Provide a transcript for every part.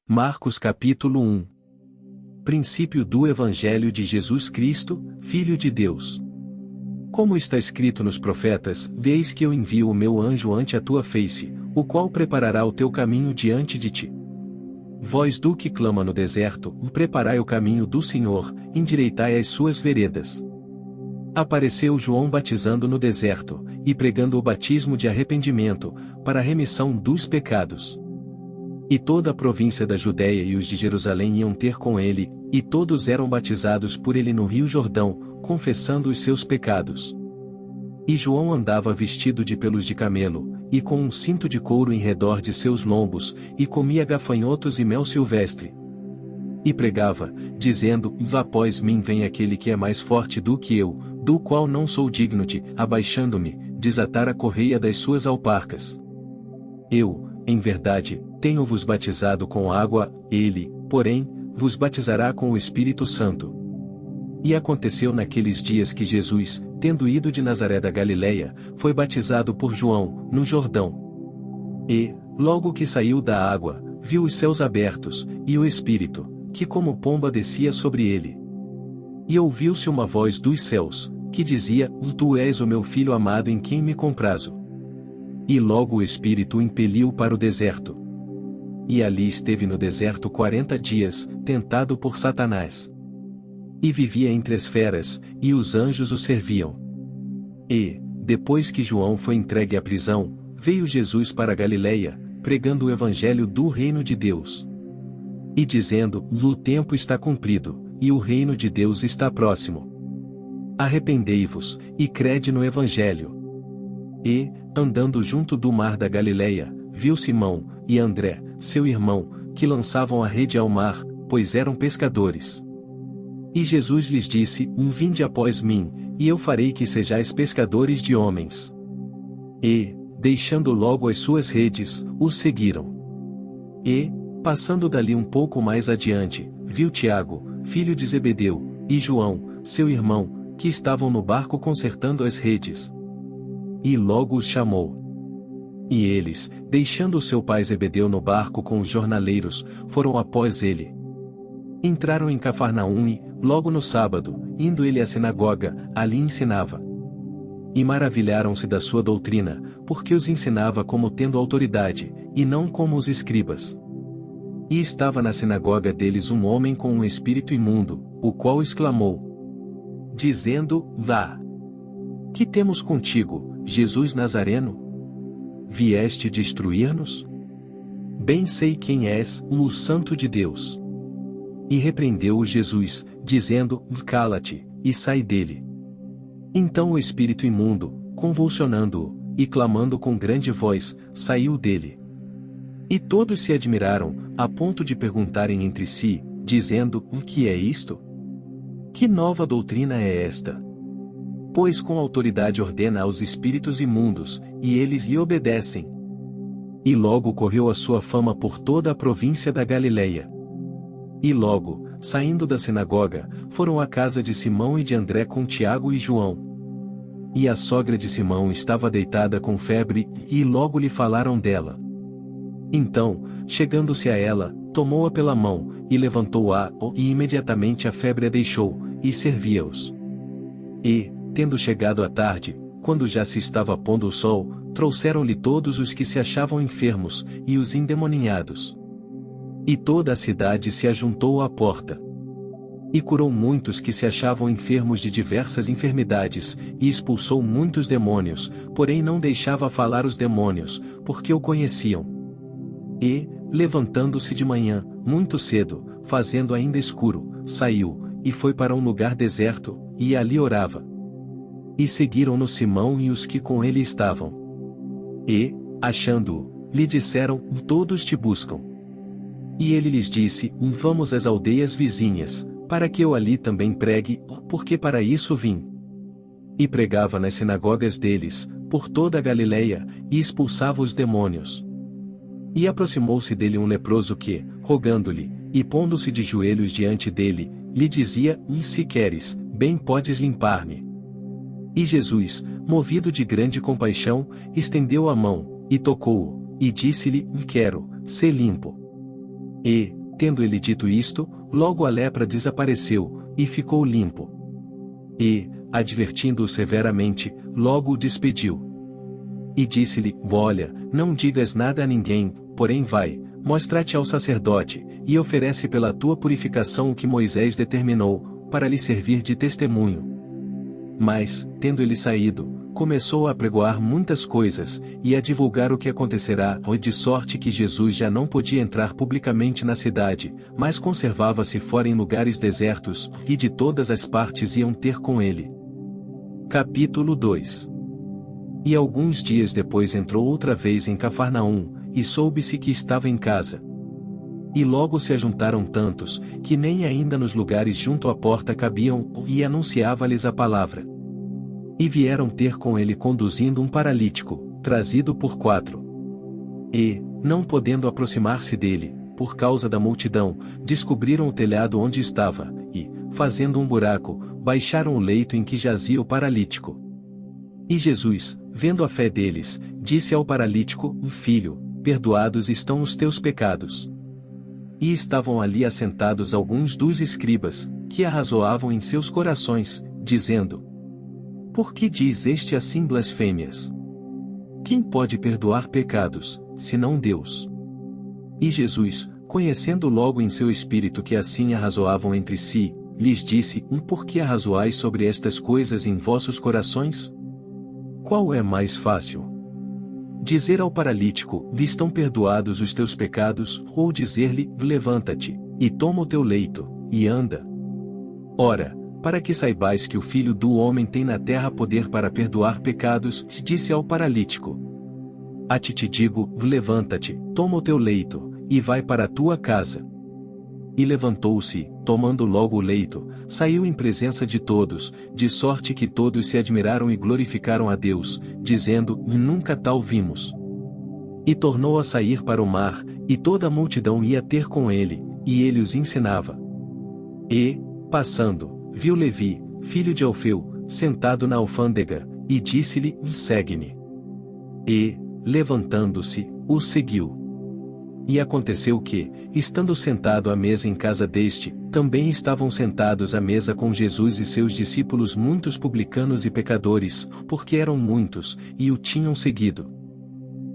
Marcos capítulo 1. Princípio do Evangelho de Jesus Cristo, Filho de Deus. Como está escrito nos profetas, eis que eu envio o meu anjo ante a tua face, o qual preparará o teu caminho diante de ti. Voz do que clama no deserto, preparai o caminho do Senhor, endireitai as suas veredas. Apareceu João batizando no deserto, e pregando o batismo de arrependimento, para a remissão dos pecados. E toda a província da Judéia e os de Jerusalém iam ter com ele, e todos eram batizados por ele no rio Jordão, confessando os seus pecados. E João andava vestido de pelos de camelo, e com um cinto de couro em redor de seus lombos, e comia gafanhotos e mel silvestre. E pregava, dizendo: após mim vem aquele que é mais forte do que eu, do qual não sou digno de, abaixando-me, desatar a correia das suas alparcas. Eu, em verdade, tenho-vos batizado com água, ele, porém, vos batizará com o Espírito Santo. E aconteceu naqueles dias que Jesus, tendo ido de Nazaré da Galileia, foi batizado por João, no Jordão. E, logo que saiu da água, viu os céus abertos, e o Espírito, que como pomba descia sobre ele. E ouviu-se uma voz dos céus, que dizia: Tu és o meu Filho amado em quem me comprazo. E logo o Espírito o impeliu para o deserto. E ali esteve no deserto 40 dias, tentado por Satanás. E vivia entre as feras, e os anjos o serviam. E, depois que João foi entregue à prisão, veio Jesus para a Galileia, pregando o evangelho do reino de Deus. E dizendo: O tempo está cumprido, e o reino de Deus está próximo. Arrependei-vos, e crede no evangelho. E, andando junto do mar da Galileia, viu Simão e André, seu irmão, que lançavam a rede ao mar, pois eram pescadores. E Jesus lhes disse: Vinde após mim, e eu farei que sejais pescadores de homens. E, deixando logo as suas redes, os seguiram. E, passando dali um pouco mais adiante, viu Tiago, filho de Zebedeu, e João, seu irmão, que estavam no barco consertando as redes. E logo os chamou. E eles, deixando seu pai Zebedeu no barco com os jornaleiros, foram após ele. Entraram em Cafarnaum e, logo no sábado, indo ele à sinagoga, ali ensinava. E maravilharam-se da sua doutrina, porque os ensinava como tendo autoridade, e não como os escribas. E estava na sinagoga deles um homem com um espírito imundo, o qual exclamou, dizendo: Vá! Que temos contigo, Jesus Nazareno? Vieste destruir-nos? Bem sei quem és, o Santo de Deus. E repreendeu-o Jesus, dizendo: Cala-te, e sai dele. Então o espírito imundo, convulsionando-o, e clamando com grande voz, saiu dele. E todos se admiraram, a ponto de perguntarem entre si, dizendo: O que é isto? Que nova doutrina é esta? Pois com autoridade ordena aos espíritos imundos, e eles lhe obedecem. E logo correu a sua fama por toda a província da Galileia. E logo, saindo da sinagoga, foram à casa de Simão e de André com Tiago e João. E a sogra de Simão estava deitada com febre, e logo lhe falaram dela. Então, chegando-se a ela, tomou-a pela mão, e levantou-a, e imediatamente a febre a deixou, e servia-os. E, tendo chegado a tarde, quando já se estava pondo o sol, trouxeram-lhe todos os que se achavam enfermos, e os endemoninhados. E toda a cidade se ajuntou à porta. E curou muitos que se achavam enfermos de diversas enfermidades, e expulsou muitos demônios, porém não deixava falar os demônios, porque o conheciam. E, levantando-se de manhã, muito cedo, fazendo ainda escuro, saiu, e foi para um lugar deserto, e ali orava. E seguiram-no Simão e os que com ele estavam. E, achando-o, lhe disseram: Todos te buscam. E ele lhes disse: Vamos às aldeias vizinhas, para que eu ali também pregue, porque para isso vim. E pregava nas sinagogas deles, por toda a Galileia, e expulsava os demônios. E aproximou-se dele um leproso que, rogando-lhe, e pondo-se de joelhos diante dele, lhe dizia: Se queres, bem podes limpar-me. E Jesus, movido de grande compaixão, estendeu a mão, e tocou-o, e disse-lhe: Quero, sê limpo. E, tendo ele dito isto, logo a lepra desapareceu, e ficou limpo. E, advertindo-o severamente, logo o despediu. E disse-lhe: Olha, não digas nada a ninguém, porém vai, mostra-te ao sacerdote, e oferece pela tua purificação o que Moisés determinou, para lhe servir de testemunho. Mas, tendo ele saído, começou a apregoar muitas coisas, e a divulgar o que acontecerá, de sorte que Jesus já não podia entrar publicamente na cidade, mas conservava-se fora em lugares desertos, e de todas as partes iam ter com ele. Capítulo 2. E alguns dias depois entrou outra vez em Cafarnaum, e soube-se que estava em casa. E logo se ajuntaram tantos, que nem ainda nos lugares junto à porta cabiam, e anunciava-lhes a palavra. E vieram ter com ele conduzindo um paralítico, trazido por 4. E, não podendo aproximar-se dele, por causa da multidão, descobriram o telhado onde estava, e, fazendo um buraco, baixaram o leito em que jazia o paralítico. E Jesus, vendo a fé deles, disse ao paralítico: Filho, perdoados estão os teus pecados. E estavam ali assentados alguns dos escribas, que arrazoavam em seus corações, dizendo: Por que diz este assim blasfêmias? Quem pode perdoar pecados, senão Deus? E Jesus, conhecendo logo em seu espírito que assim arrazoavam entre si, lhes disse: Por que arrazoais sobre estas coisas em vossos corações? Qual é mais fácil? Dizer ao paralítico: Lhe estão perdoados os teus pecados, ou dizer-lhe: Levanta-te, e toma o teu leito, e anda? Ora, para que saibais que o Filho do Homem tem na terra poder para perdoar pecados, disse ao paralítico: A ti te digo, levanta-te, toma o teu leito, e vai para a tua casa. E levantou-se, tomando logo o leito, saiu em presença de todos, de sorte que todos se admiraram e glorificaram a Deus, dizendo: Nunca tal vimos. E tornou a sair para o mar, e toda a multidão ia ter com ele, e ele os ensinava. E, passando, viu Levi, filho de Alfeu, sentado na alfândega, e disse-lhe: Segue-me. E, levantando-se, o seguiu. E aconteceu que, estando sentado à mesa em casa deste, também estavam sentados à mesa com Jesus e seus discípulos muitos publicanos e pecadores, porque eram muitos, e o tinham seguido.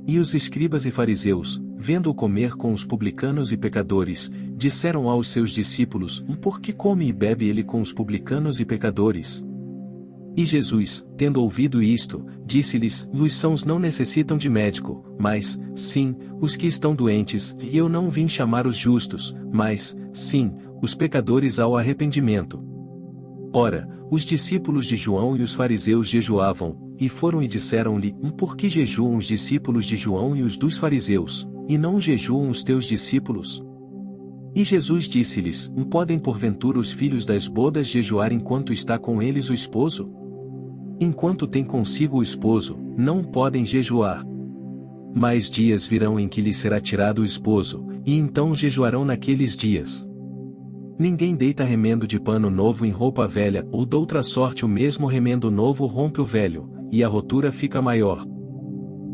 E os escribas e fariseus, vendo-o comer com os publicanos e pecadores, disseram aos seus discípulos: Por que come e bebe ele com os publicanos e pecadores? E Jesus, tendo ouvido isto, disse-lhes: Os sãos não necessitam de médico, mas, sim, os que estão doentes, e eu não vim chamar os justos, mas, sim, os pecadores ao arrependimento. Ora, os discípulos de João e os fariseus jejuavam, e foram e disseram-lhe: Por que jejuam os discípulos de João e os dos fariseus, e não jejuam os teus discípulos? E Jesus disse-lhes: Podem porventura os filhos das bodas jejuar enquanto está com eles o esposo? Enquanto tem consigo o esposo, não podem jejuar. Mas dias virão em que lhes será tirado o esposo, e então jejuarão naqueles dias. Ninguém deita remendo de pano novo em roupa velha, ou doutra sorte o mesmo remendo novo rompe o velho, e a rotura fica maior.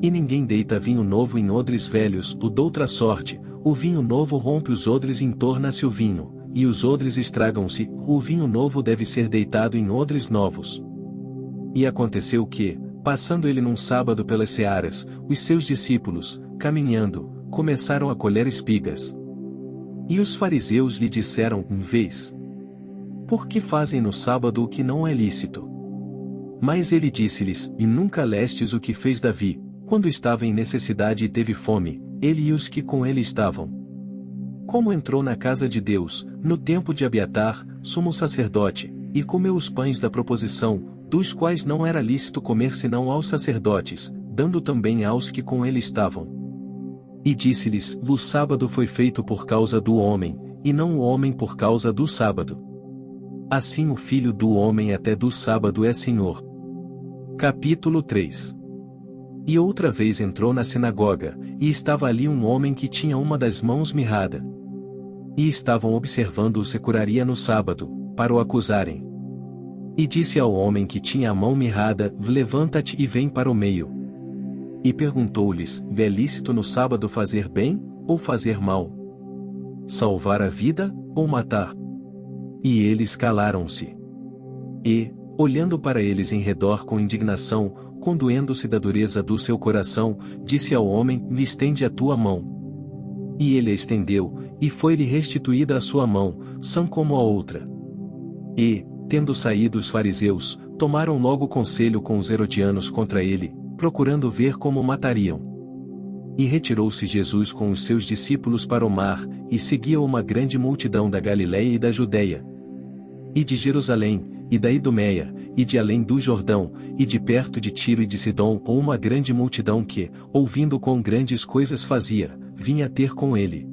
E ninguém deita vinho novo em odres velhos, ou doutra sorte, o vinho novo rompe os odres e entorna-se o vinho, e os odres estragam-se, o vinho novo deve ser deitado em odres novos. E aconteceu que, passando ele num sábado pelas searas, os seus discípulos, caminhando, começaram a colher espigas. E os fariseus lhe disseram: Vês? Por que fazem no sábado o que não é lícito? Mas ele disse-lhes: E nunca lestes o que fez Davi, quando estava em necessidade e teve fome, ele e os que com ele estavam? Como entrou na casa de Deus, no tempo de Abiatar, sumo sacerdote, e comeu os pães da proposição, dos quais não era lícito comer senão aos sacerdotes, dando também aos que com ele estavam. E disse-lhes: O sábado foi feito por causa do homem, e não o homem por causa do sábado. Assim o Filho do Homem até do sábado é Senhor. Capítulo 3. E outra vez entrou na sinagoga, e estava ali um homem que tinha uma das mãos mirrada. E estavam observando-o se curaria no sábado, para o acusarem. E disse ao homem que tinha a mão mirrada: Levanta-te e vem para o meio. E perguntou-lhes: É lícito no sábado fazer bem, ou fazer mal? salvar a vida, ou matar? E eles calaram-se. E, olhando para eles em redor com indignação, condoendo-se da dureza do seu coração, disse ao homem: lhe estende a tua mão. E ele a estendeu, e foi-lhe restituída a sua mão, sã como a outra. E, tendo saído os fariseus, tomaram logo conselho com os herodianos contra ele, procurando ver como o matariam. E retirou-se Jesus com os seus discípulos para o mar, e seguia uma grande multidão da Galiléia e da Judéia, e de Jerusalém, e da Idumeia, e de além do Jordão, e de perto de Tiro e de Sidom, ou uma grande multidão que, ouvindo quão grandes coisas fazia, vinha ter com ele.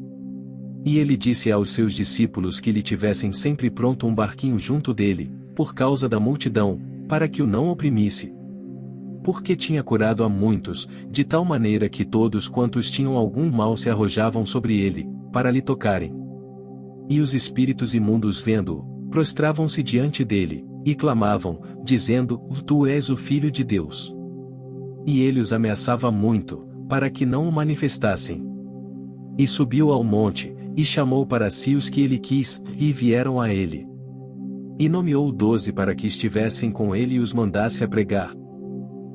E ele disse aos seus discípulos que lhe tivessem sempre pronto um barquinho junto dele, por causa da multidão, para que o não oprimisse. Porque tinha curado a muitos, de tal maneira que todos quantos tinham algum mal se arrojavam sobre ele, para lhe tocarem. E os espíritos imundos vendo-o, prostravam-se diante dele, e clamavam, dizendo: Tu és o Filho de Deus. E ele os ameaçava muito, para que não o manifestassem. E subiu ao monte, e chamou para si os que ele quis, e vieram a ele. E nomeou 12 para que estivessem com ele e os mandasse a pregar.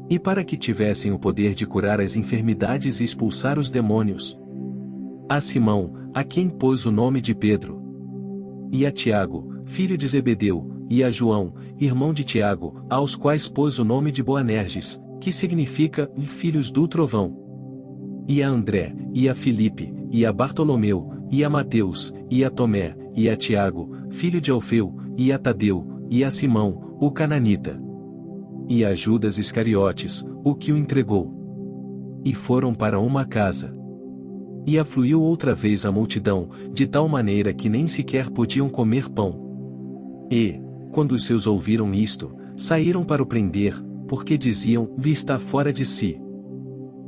E para que tivessem o poder de curar as enfermidades e expulsar os demônios. A Simão, a quem pôs o nome de Pedro. E a Tiago, filho de Zebedeu, e a João, irmão de Tiago, aos quais pôs o nome de Boanerges, que significa filhos do trovão. E a André, e a Filipe, e a Bartolomeu, e a Mateus, e a Tomé, e a Tiago, filho de Alfeu, e a Tadeu, e a Simão, o cananita. E a Judas Iscariotes, o que o entregou. E foram para uma casa. E afluiu outra vez a multidão, de tal maneira que nem sequer podiam comer pão. E, quando os seus ouviram isto, saíram para o prender, porque diziam: está fora de si.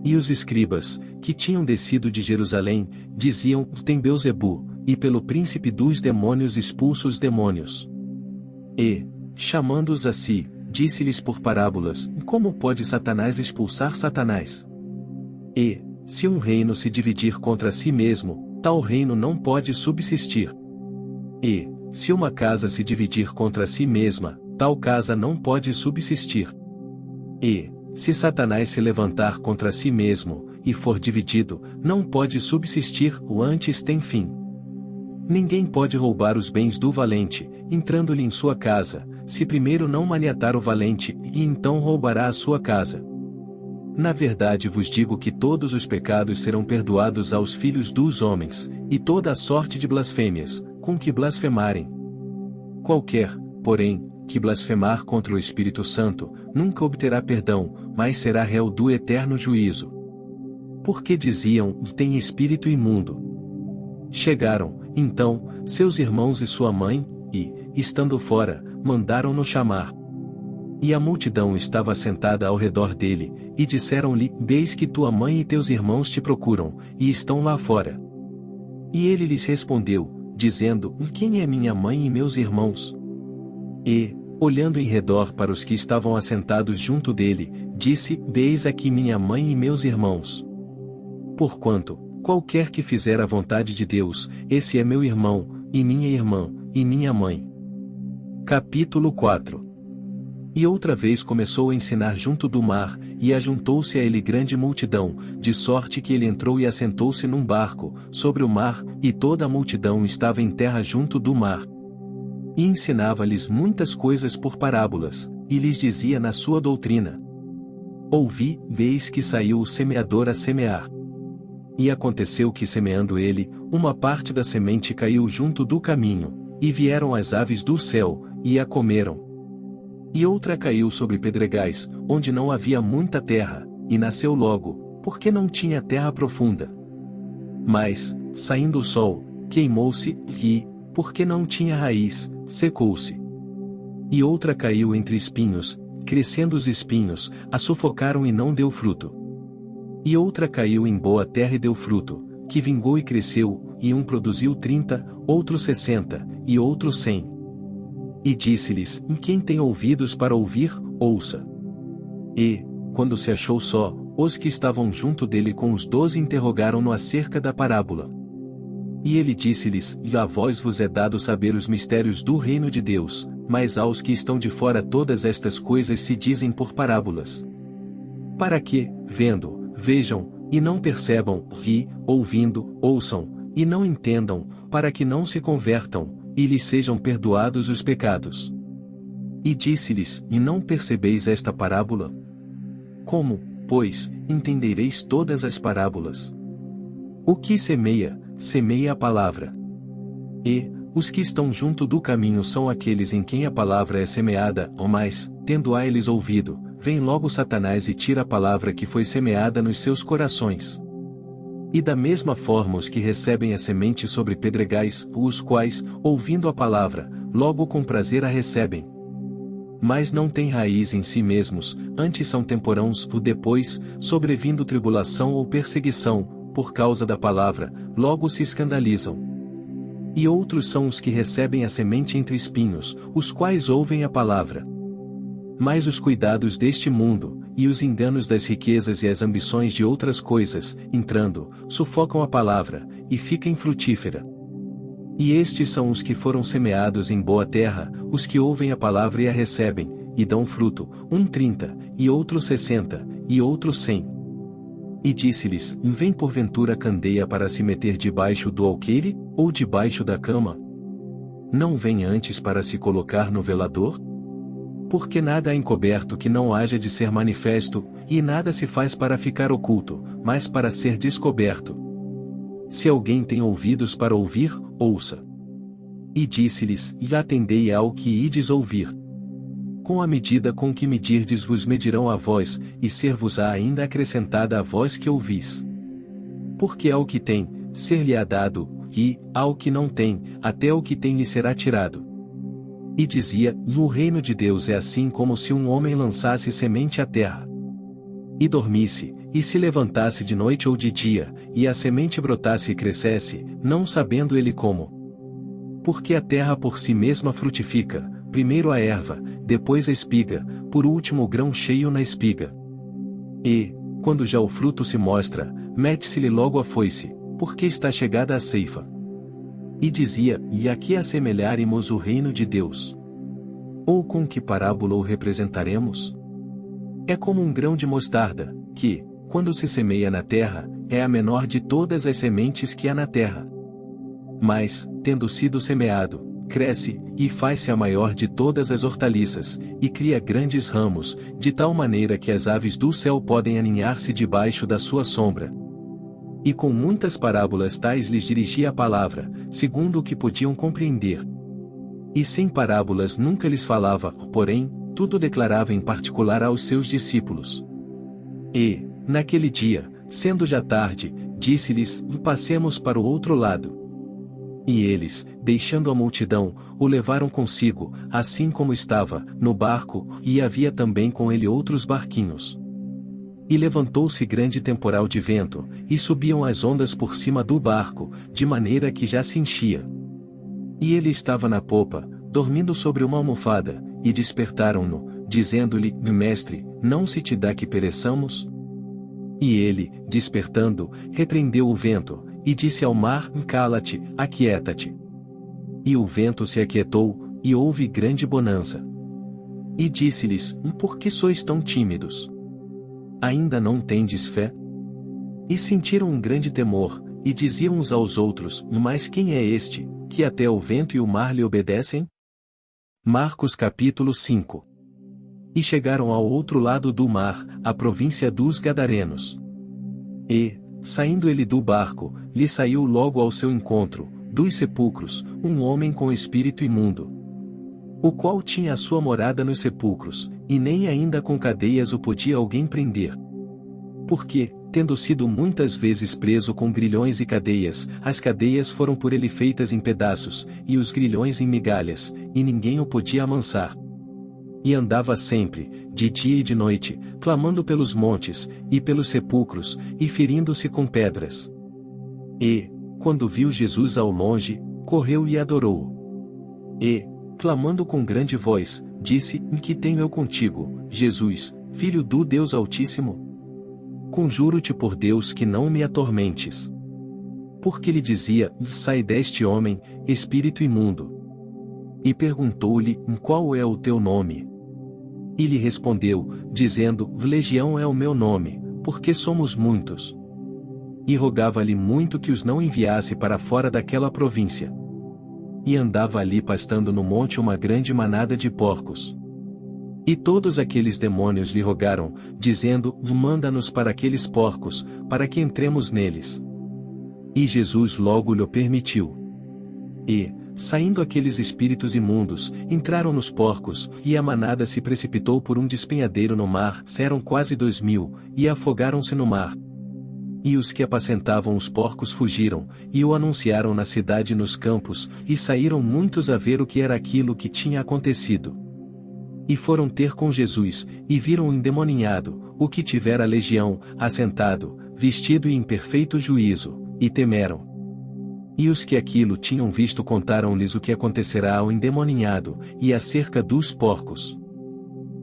E os escribas, que tinham descido de Jerusalém, diziam: tem Beelzebu, e pelo príncipe dos demônios expulsa os demônios. E, chamando-os a si, disse-lhes por parábolas: como pode Satanás expulsar Satanás? E, se um reino se dividir contra si mesmo, tal reino não pode subsistir. E, se uma casa se dividir contra si mesma, tal casa não pode subsistir. E, se Satanás se levantar contra si mesmo, e for dividido, não pode subsistir, o antes tem fim. Ninguém pode roubar os bens do valente, entrando-lhe em sua casa, se primeiro não maniatar o valente, e então roubará a sua casa. Na verdade vos digo que todos os pecados serão perdoados aos filhos dos homens, e toda a sorte de blasfêmias, com que blasfemarem. Qualquer, porém, que blasfemar contra o Espírito Santo, nunca obterá perdão, mas será réu do eterno juízo. Porque diziam: tem espírito imundo. Chegaram, então, seus irmãos e sua mãe, e, estando fora, mandaram-no chamar. E a multidão estava sentada ao redor dele, e disseram-lhe: eis que tua mãe e teus irmãos te procuram, e estão lá fora. E ele lhes respondeu, dizendo: quem é minha mãe e meus irmãos? E, olhando em redor para os que estavam assentados junto dele, disse: eis aqui minha mãe e meus irmãos. Porquanto, qualquer que fizer a vontade de Deus, esse é meu irmão, e minha irmã, e minha mãe. Capítulo 4. E outra vez começou a ensinar junto do mar, e ajuntou-se a ele grande multidão, de sorte que ele entrou e assentou-se num barco, sobre o mar, e toda a multidão estava em terra junto do mar. E ensinava-lhes muitas coisas por parábolas, e lhes dizia na sua doutrina: ouvi, veis que saiu o semeador a semear. E aconteceu que semeando ele, uma parte da semente caiu junto do caminho, e vieram as aves do céu, e a comeram. E outra caiu sobre pedregais, onde não havia muita terra, e nasceu logo, porque não tinha terra profunda. Mas, saindo o sol, queimou-se, e, porque não tinha raiz, secou-se. E outra caiu entre espinhos, crescendo os espinhos, a sufocaram e não deu fruto. E outra caiu em boa terra e deu fruto, que vingou e cresceu, e um produziu 30, outro 60, e outro 100. E disse-lhes: quem tem ouvidos para ouvir, ouça. E, quando se achou só, os que estavam junto dele com os 12 interrogaram-no acerca da parábola. E ele disse-lhes: A vós vos é dado saber os mistérios do reino de Deus, mas aos que estão de fora todas estas coisas se dizem por parábolas. Para que, vendo, vejam, e não percebam, ouvindo, ouçam, e não entendam, para que não se convertam, e lhes sejam perdoados os pecados. E disse-lhes: E não percebeis esta parábola? Como, pois, entendereis todas as parábolas? O que semeia, semeia a palavra. E, os que estão junto do caminho são aqueles em quem a palavra é semeada, ou mais, tendo a eles ouvido, vem logo Satanás e tira a palavra que foi semeada nos seus corações. E da mesma forma os que recebem a semente sobre pedregais, os quais, ouvindo a palavra, logo com prazer a recebem. Mas não têm raiz em si mesmos, antes são temporãos, ou depois, sobrevindo tribulação ou perseguição, por causa da palavra, logo se escandalizam. E outros são os que recebem a semente entre espinhos, os quais ouvem a palavra. Mas os cuidados deste mundo, e os enganos das riquezas e as ambições de outras coisas, entrando, sufocam a palavra, e fica infrutífera. E estes são os que foram semeados em boa terra, os que ouvem a palavra e a recebem, e dão fruto, 30, e outro 60, e outro 100. E disse-lhes: Vem porventura candeia para se meter debaixo do alqueire, ou debaixo da cama? Não vem antes para se colocar no velador? Porque nada há encoberto que não haja de ser manifesto, e nada se faz para ficar oculto, mas para ser descoberto. Se alguém tem ouvidos para ouvir, ouça. E disse-lhes: E atendei ao que ides ouvir. Com a medida com que medirdes vos medirão a vós, e ser-vos-á ainda acrescentada a vós que ouvis. Porque ao que tem, ser-lhe-á dado, e, ao que não tem, até o que tem lhe será tirado. E dizia: O reino de Deus é assim como se um homem lançasse semente à terra. E dormisse, e se levantasse de noite ou de dia, e a semente brotasse e crescesse, não sabendo ele como. Porque a terra por si mesma frutifica, primeiro a erva, depois a espiga, por último o grão cheio na espiga. E, quando já o fruto se mostra, mete-se-lhe logo a foice, porque está chegada a ceifa. E dizia: E a que assemelharemos o reino de Deus? Ou com que parábola o representaremos? É como um grão de mostarda, que, quando se semeia na terra, é a menor de todas as sementes que há na terra. Mas, tendo sido semeado, cresce, e faz-se a maior de todas as hortaliças, e cria grandes ramos, de tal maneira que as aves do céu podem aninhar-se debaixo da sua sombra. E com muitas parábolas tais lhes dirigia a palavra, segundo o que podiam compreender. E sem parábolas nunca lhes falava, porém, tudo declarava em particular aos seus discípulos. E, naquele dia, sendo já tarde, disse-lhes: Passemos para o outro lado. E eles, deixando a multidão, o levaram consigo, assim como estava, no barco, e havia também com ele outros barquinhos. E levantou-se grande temporal de vento, e subiam as ondas por cima do barco, de maneira que já se enchia. E ele estava na popa, dormindo sobre uma almofada, e despertaram-no, dizendo-lhe: Mestre, não se te dá que pereçamos? E ele, despertando, repreendeu o vento, e disse ao mar: Cala-te, aquieta-te. E o vento se aquietou, e houve grande bonança. E disse-lhes: Por que sois tão tímidos? Ainda não tendes fé? E sentiram um grande temor, e diziam uns aos outros: Mas quem é este, que até o vento e o mar lhe obedecem? Marcos capítulo 5. E chegaram ao outro lado do mar, a província dos Gadarenos. E, saindo ele do barco, lhe saiu logo ao seu encontro, dos sepulcros, um homem com espírito imundo, o qual tinha a sua morada nos sepulcros, e nem ainda com cadeias o podia alguém prender. Porque, tendo sido muitas vezes preso com grilhões e cadeias, as cadeias foram por ele feitas em pedaços, e os grilhões em migalhas, e ninguém o podia amansar. E andava sempre, de dia e de noite, clamando pelos montes, e pelos sepulcros, e ferindo-se com pedras. E, quando viu Jesus ao longe, correu e adorou-o. E, clamando com grande voz, disse: Que tenho eu contigo, Jesus, Filho do Deus Altíssimo? Conjuro-te por Deus que não me atormentes. porque lhe dizia: sai deste homem, espírito imundo. E perguntou-lhe: qual é o teu nome? E lhe respondeu, dizendo: Legião é o meu nome, porque somos muitos. E rogava-lhe muito que os não enviasse para fora daquela província. E andava ali pastando no monte uma grande manada de porcos. E todos aqueles demônios lhe rogaram, dizendo: manda-nos para aqueles porcos, para que entremos neles. E Jesus logo lhe permitiu. E, saindo aqueles espíritos imundos, entraram nos porcos, e a manada se precipitou por um despenhadeiro no mar, eram quase 2000, e afogaram-se no mar. E os que apacentavam os porcos fugiram, e o anunciaram na cidade e nos campos, e saíram muitos a ver o que era aquilo que tinha acontecido. E foram ter com Jesus, e viram o endemoniado, o que tivera a legião, assentado, vestido e em perfeito juízo, e temeram. E os que aquilo tinham visto contaram-lhes o que acontecerá ao endemoniado, e acerca dos porcos.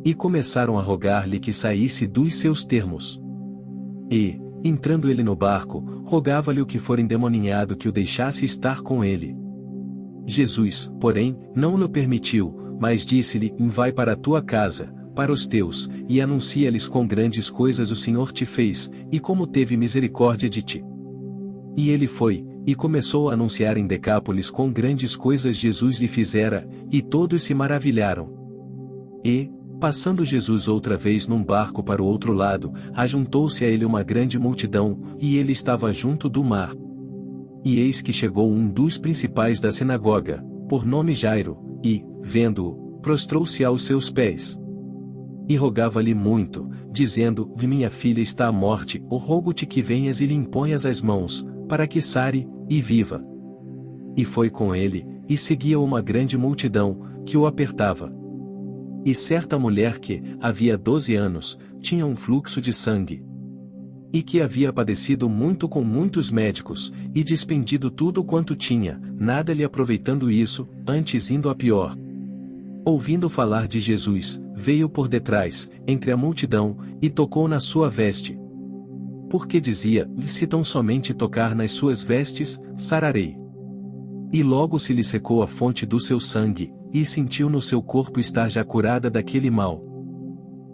E começaram a rogar-lhe que saísse dos seus termos. E, entrando ele no barco, rogava-lhe o que for endemoniado que o deixasse estar com ele. Jesus, porém, não lhe permitiu, mas disse-lhe: vai para a tua casa, para os teus, e anuncia-lhes quão grandes coisas o Senhor te fez, e como teve misericórdia de ti. E ele foi, e começou a anunciar em Decápolis quão grandes coisas Jesus lhe fizera, e todos se maravilharam. E, passando Jesus outra vez num barco para o outro lado, ajuntou-se a ele uma grande multidão, e ele estava junto do mar. E eis que chegou um dos principais da sinagoga, por nome Jairo, e, vendo-o, prostrou-se aos seus pés. E rogava-lhe muito, dizendo: minha filha está à morte, rogo-te que venhas e lhe imponhas as mãos, para que sare, e viva. E foi com ele, e seguia uma grande multidão, que o apertava. E certa mulher que, havia 12 anos, tinha um fluxo de sangue. E que havia padecido muito com muitos médicos, e despendido tudo quanto tinha, nada lhe aproveitando isso, antes indo a pior. Ouvindo falar de Jesus, veio por detrás, entre a multidão, e tocou na sua veste. Porque dizia: se tão somente tocar nas suas vestes, sararei. E logo se lhe secou a fonte do seu sangue, e sentiu no seu corpo estar já curada daquele mal.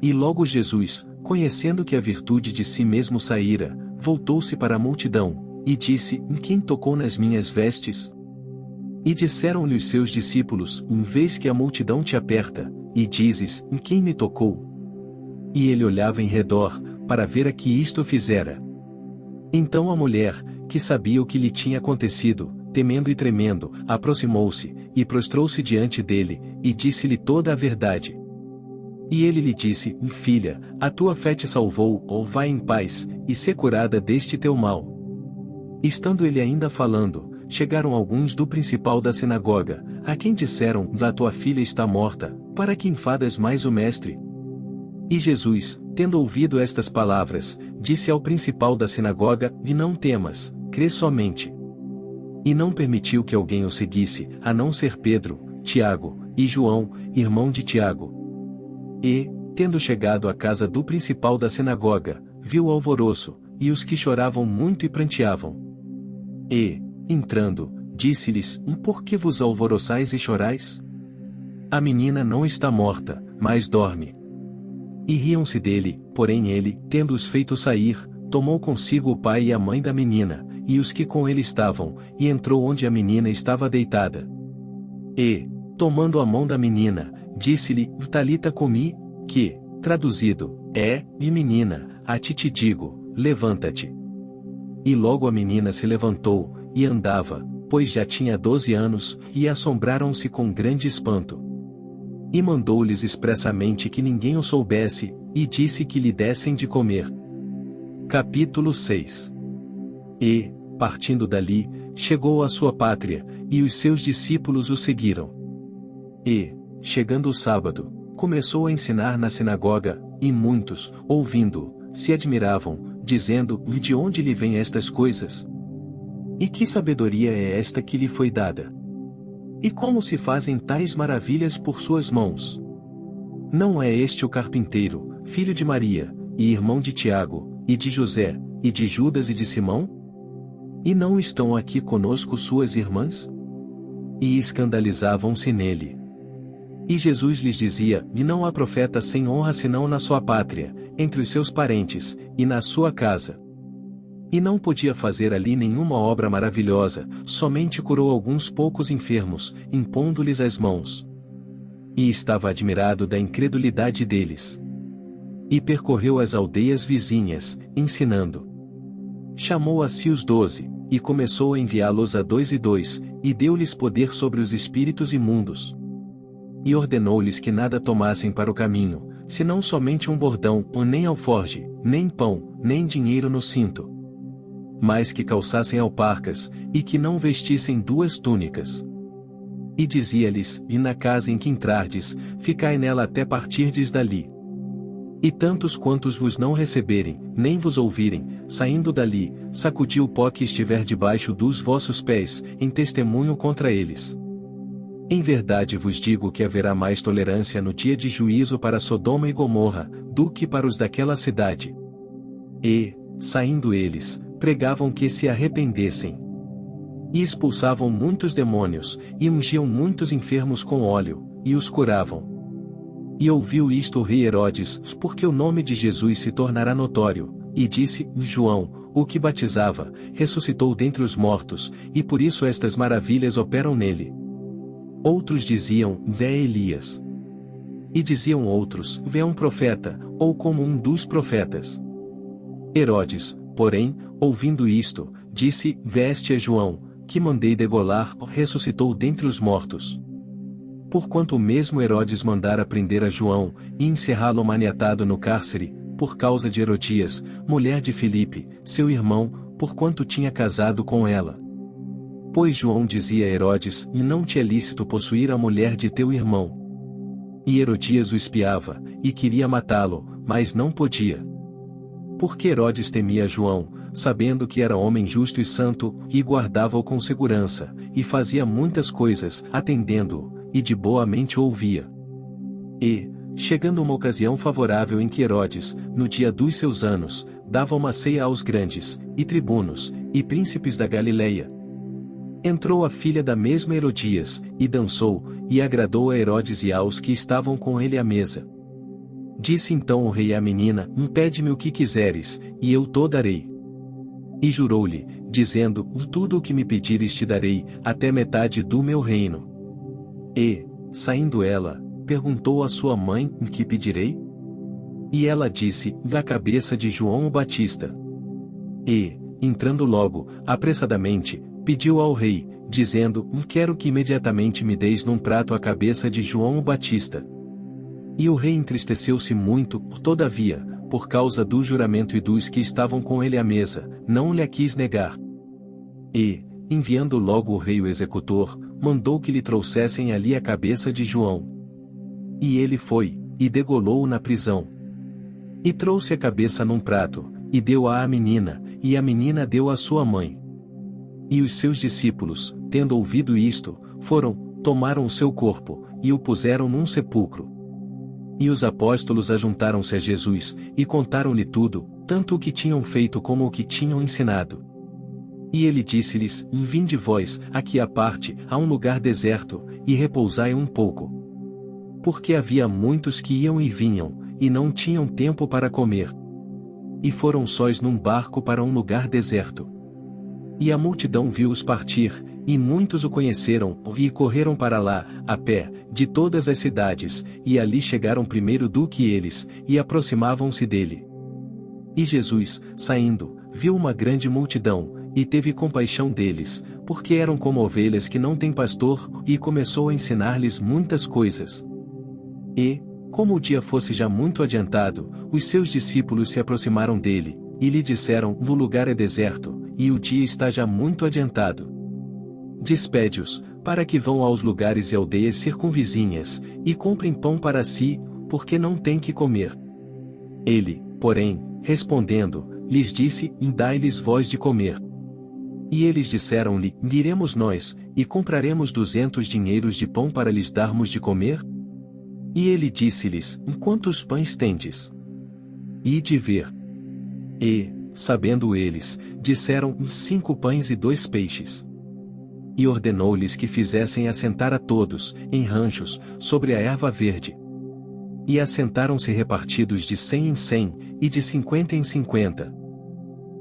E logo Jesus, conhecendo que a virtude de si mesmo saíra, voltou-se para a multidão, e disse: quem tocou nas minhas vestes? E disseram-lhe os seus discípulos: vês que a multidão te aperta, e dizes: quem me tocou? E ele olhava em redor, para ver a que isto fizera. Então a mulher, que sabia o que lhe tinha acontecido, temendo e tremendo, aproximou-se, e prostrou-se diante dele, e disse-lhe toda a verdade. E ele lhe disse: filha, a tua fé te salvou, ou vai em paz, e sê curada deste teu mal. Estando ele ainda falando, chegaram alguns do principal da sinagoga, a quem disseram: a tua filha está morta, para que enfadas mais o mestre? E Jesus, tendo ouvido estas palavras, disse ao principal da sinagoga: e não temas, crê somente. E não permitiu que alguém o seguisse, a não ser Pedro, Tiago, e João, irmão de Tiago. E, tendo chegado à casa do principal da sinagoga, viu o alvoroço, e os que choravam muito e pranteavam. E, entrando, disse-lhes: por que vos alvoroçais e chorais? A menina não está morta, mas dorme. E riam-se dele, porém ele, tendo-os feito sair, tomou consigo o pai e a mãe da menina, e os que com ele estavam, e entrou onde a menina estava deitada. E, tomando a mão da menina, disse-lhe: Talita cumi, que, traduzido, é: e menina, a ti te digo, levanta-te. E logo a menina se levantou, e andava, pois já tinha 12 anos, e assombraram-se com grande espanto. E mandou-lhes expressamente que ninguém o soubesse, e disse que lhe dessem de comer. Capítulo 6. E, partindo dali, chegou à sua pátria, e os seus discípulos o seguiram. E, chegando o sábado, começou a ensinar na sinagoga, e muitos, ouvindo-o, se admiravam, dizendo: de onde lhe vêm estas coisas? E que sabedoria é esta que lhe foi dada? E como se fazem tais maravilhas por suas mãos? Não é este o carpinteiro, filho de Maria, e irmão de Tiago, e de José, e de Judas e de Simão? E não estão aqui conosco suas irmãs? E escandalizavam-se nele. E Jesus lhes dizia: E não há profeta sem honra senão na sua pátria, entre os seus parentes, e na sua casa. E não podia fazer ali nenhuma obra maravilhosa, somente curou alguns poucos enfermos, impondo-lhes as mãos. E estava admirado da incredulidade deles. E percorreu as aldeias vizinhas, ensinando. Chamou a si os 12, e começou a enviá-los a 2 e 2, e deu-lhes poder sobre os espíritos imundos. E ordenou-lhes que nada tomassem para o caminho, senão somente um bordão, nem alforge, nem pão, nem dinheiro no cinto. Mas que calçassem alparcas, e que não vestissem 2 túnicas. E dizia-lhes: E na casa em que entrardes, ficai nela até partirdes dali. E tantos quantos vos não receberem, nem vos ouvirem, saindo dali, sacudi o pó que estiver debaixo dos vossos pés, em testemunho contra eles. Em verdade vos digo que haverá mais tolerância no dia de juízo para Sodoma e Gomorra, do que para os daquela cidade. E, saindo eles, pregavam que se arrependessem. E expulsavam muitos demônios, e ungiam muitos enfermos com óleo, e os curavam. E ouviu isto o rei Herodes, porque o nome de Jesus se tornará notório, e disse: João, o que batizava, ressuscitou dentre os mortos, e por isso estas maravilhas operam nele. Outros diziam: Vê Elias. E diziam outros: Vê um profeta, ou como um dos profetas. Herodes, porém, ouvindo isto, disse: Veste a João, que mandei degolar, ressuscitou dentre os mortos. Porquanto o mesmo Herodes mandara prender a João, e encerrá-lo maniatado no cárcere, por causa de Herodias, mulher de Filipe, seu irmão, porquanto tinha casado com ela. Pois João dizia a Herodes: E não te é lícito possuir a mulher de teu irmão. E Herodias o espiava, e queria matá-lo, mas não podia. Porque Herodes temia João, sabendo que era homem justo e santo, e guardava-o com segurança, e fazia muitas coisas, atendendo-o, e de boa mente ouvia. E, chegando uma ocasião favorável em que Herodes, no dia dos seus anos, dava uma ceia aos grandes, e tribunos, e príncipes da Galileia, entrou a filha da mesma Herodias, e dançou, e agradou a Herodes e aos que estavam com ele à mesa. Disse então o rei à menina: Pede-me o que quiseres, e eu to darei. E jurou-lhe, dizendo: Tudo o que me pedires te darei, até metade do meu reino. E, saindo ela, perguntou à sua mãe: Que pedirei? E ela disse: Da cabeça de João o Batista. E, entrando logo, apressadamente, pediu ao rei, dizendo: Quero que imediatamente me deis num prato a cabeça de João o Batista. E o rei entristeceu-se muito, todavia, por causa do juramento e dos que estavam com ele à mesa, não lhe a quis negar. E, enviando logo o rei o executor, mandou que lhe trouxessem ali a cabeça de João. E ele foi, e degolou-o na prisão. E trouxe a cabeça num prato, e deu-a à menina, e a menina deu à sua mãe. E os seus discípulos, tendo ouvido isto, foram, tomaram o seu corpo, e o puseram num sepulcro. E os apóstolos ajuntaram-se a Jesus, e contaram-lhe tudo, tanto o que tinham feito como o que tinham ensinado. E ele disse-lhes: Vinde vós, aqui à parte, a um lugar deserto, e repousai um pouco. Porque havia muitos que iam e vinham, e não tinham tempo para comer. E foram sós num barco para um lugar deserto. E a multidão viu-os partir, e muitos o conheceram, e correram para lá, a pé, de todas as cidades, e ali chegaram primeiro do que eles, e aproximavam-se dele. E Jesus, saindo, viu uma grande multidão, e teve compaixão deles, porque eram como ovelhas que não têm pastor, e começou a ensinar-lhes muitas coisas. E, como o dia fosse já muito adiantado, os seus discípulos se aproximaram dele, e lhe disseram: O lugar é deserto, e o dia está já muito adiantado. Despede-os, para que vão aos lugares e aldeias circunvizinhas, e comprem pão para si, porque não têm que comer. Ele, porém, respondendo, lhes disse: Dai-lhes vós de comer. E eles disseram-lhe: Iremos nós, e compraremos 200 dinheiros de pão para lhes darmos de comer? E ele disse-lhes: Quantos pães tendes? Ide ver. E, sabendo eles, disseram: 5 pães e 2 peixes. E ordenou-lhes que fizessem assentar a todos, em ranchos, sobre a erva verde. E assentaram-se repartidos de 100 em 100, e de 50 em 50.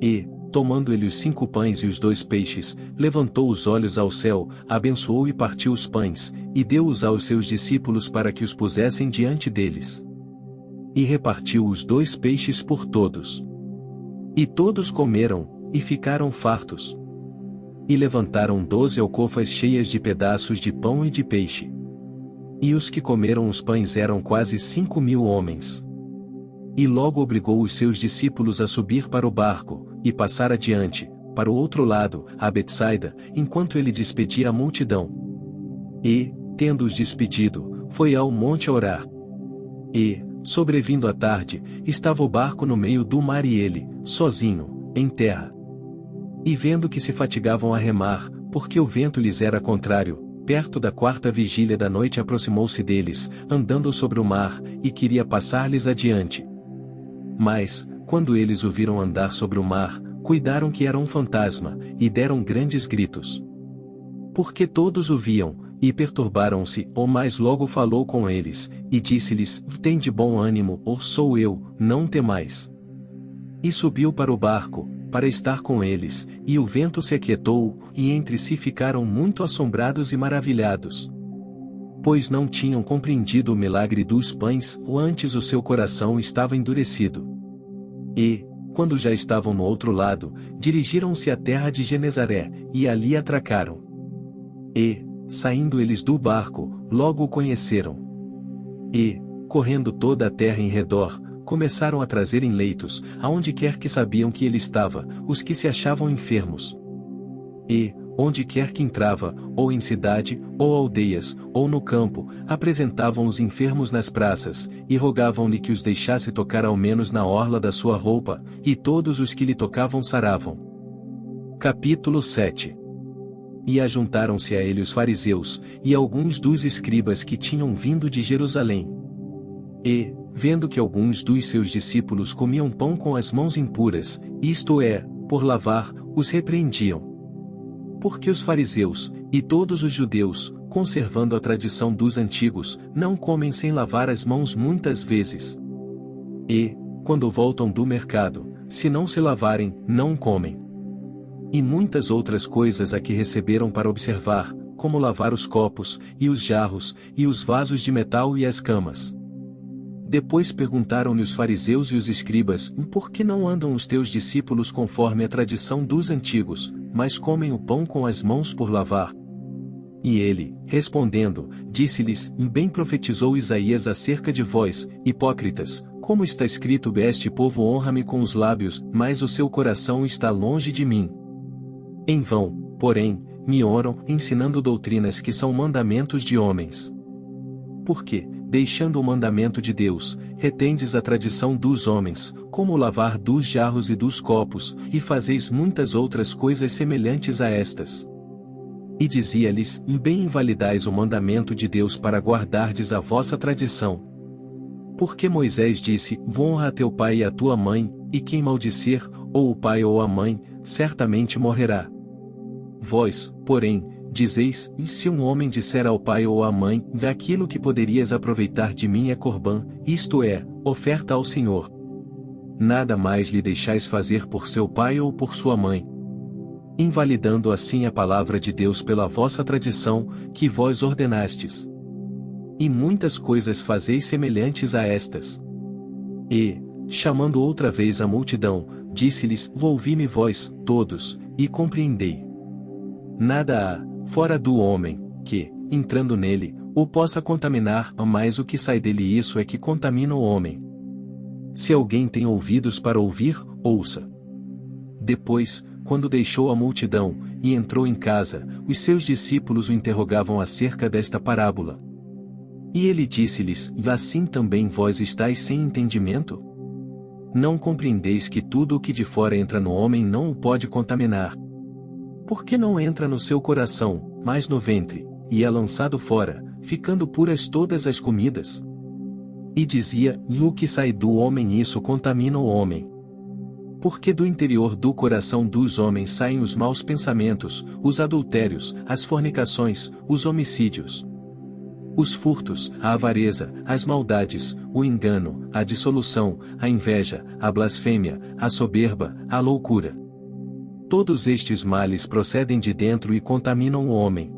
E, tomando ele os 5 pães e os 2 peixes, levantou os olhos ao céu, abençoou e partiu os pães, e deu-os aos seus discípulos para que os pusessem diante deles. E repartiu os 2 peixes por todos. E todos comeram, e ficaram fartos. E levantaram 12 alcofas cheias de pedaços de pão e de peixe. E os que comeram os pães eram quase 5.000 homens. E logo obrigou os seus discípulos a subir para o barco, e passar adiante, para o outro lado, a Betsaida, enquanto ele despedia a multidão. E, tendo-os despedido, foi ao monte a orar. E, sobrevindo a tarde, estava o barco no meio do mar e ele, sozinho, em terra. E vendo que se fatigavam a remar, porque o vento lhes era contrário, perto da 4ª vigília da noite aproximou-se deles, andando sobre o mar, e queria passar-lhes adiante. Mas, quando eles o viram andar sobre o mar, cuidaram que era um fantasma, e deram grandes gritos. Porque todos o viam, e perturbaram-se, mas logo falou com eles, e disse-lhes: Tende bom ânimo, sou eu, não temais. E subiu para o barco, para estar com eles, e o vento se aquietou, e entre si ficaram muito assombrados e maravilhados. Pois não tinham compreendido o milagre dos pães, ou antes o seu coração estava endurecido. E, quando já estavam no outro lado, dirigiram-se à terra de Genezaré, e ali atracaram. E, saindo eles do barco, logo o conheceram. E, correndo toda a terra em redor, começaram a trazer em leitos, aonde quer que sabiam que ele estava, os que se achavam enfermos. E, onde quer que entrava, ou em cidade, ou aldeias, ou no campo, apresentavam os enfermos nas praças, e rogavam-lhe que os deixasse tocar ao menos na orla da sua roupa, e todos os que lhe tocavam saravam. Capítulo 7. E ajuntaram-se a ele os fariseus, e alguns dos escribas que tinham vindo de Jerusalém. E, vendo que alguns dos seus discípulos comiam pão com as mãos impuras, isto é, por lavar, os repreendiam. Porque os fariseus, e todos os judeus, conservando a tradição dos antigos, não comem sem lavar as mãos muitas vezes. E, quando voltam do mercado, se não se lavarem, não comem. E muitas outras coisas a que receberam para observar, como lavar os copos, e os jarros, e os vasos de metal e as camas. Depois perguntaram-lhe os fariseus e os escribas: Por que não andam os teus discípulos conforme a tradição dos antigos, mas comem o pão com as mãos por lavar? E ele, respondendo, disse-lhes: Bem profetizou Isaías acerca de vós, hipócritas, como está escrito: Este povo honra-me com os lábios, mas o seu coração está longe de mim. Em vão, porém, me oram, ensinando doutrinas que são mandamentos de homens. Porque, deixando o mandamento de Deus, retendes a tradição dos homens, como o lavar dos jarros e dos copos, e fazeis muitas outras coisas semelhantes a estas. E dizia-lhes: Bem invalidais o mandamento de Deus para guardardes a vossa tradição. Porque Moisés disse: Honra a teu pai e a tua mãe, e quem maldisser, ou o pai ou a mãe, certamente morrerá. Vós, porém, dizeis: E se um homem disser ao pai ou à mãe: Daquilo que poderias aproveitar de mim é corbã, isto é, oferta ao Senhor. Nada mais lhe deixais fazer por seu pai ou por sua mãe. Invalidando assim a palavra de Deus pela vossa tradição, que vós ordenastes. E muitas coisas fazeis semelhantes a estas. E, chamando outra vez a multidão, disse-lhes: Ouvi-me vós, todos, e compreendei. Nada há, fora do homem, que, entrando nele, o possa contaminar, mas o que sai dele isso é que contamina o homem. Se alguém tem ouvidos para ouvir, ouça. Depois, quando deixou a multidão, e entrou em casa, os seus discípulos o interrogavam acerca desta parábola. E ele disse-lhes: Assim também vós estáis sem entendimento? Não compreendeis que tudo o que de fora entra no homem não o pode contaminar? Porque não entra no seu coração, mas no ventre, e é lançado fora, ficando puras todas as comidas? E dizia: E o que sai do homem isso contamina o homem. Porque do interior do coração dos homens saem os maus pensamentos, os adultérios, as fornicações, os homicídios, os furtos, a avareza, as maldades, o engano, a dissolução, a inveja, a blasfêmia, a soberba, a loucura. Todos estes males procedem de dentro e contaminam o homem.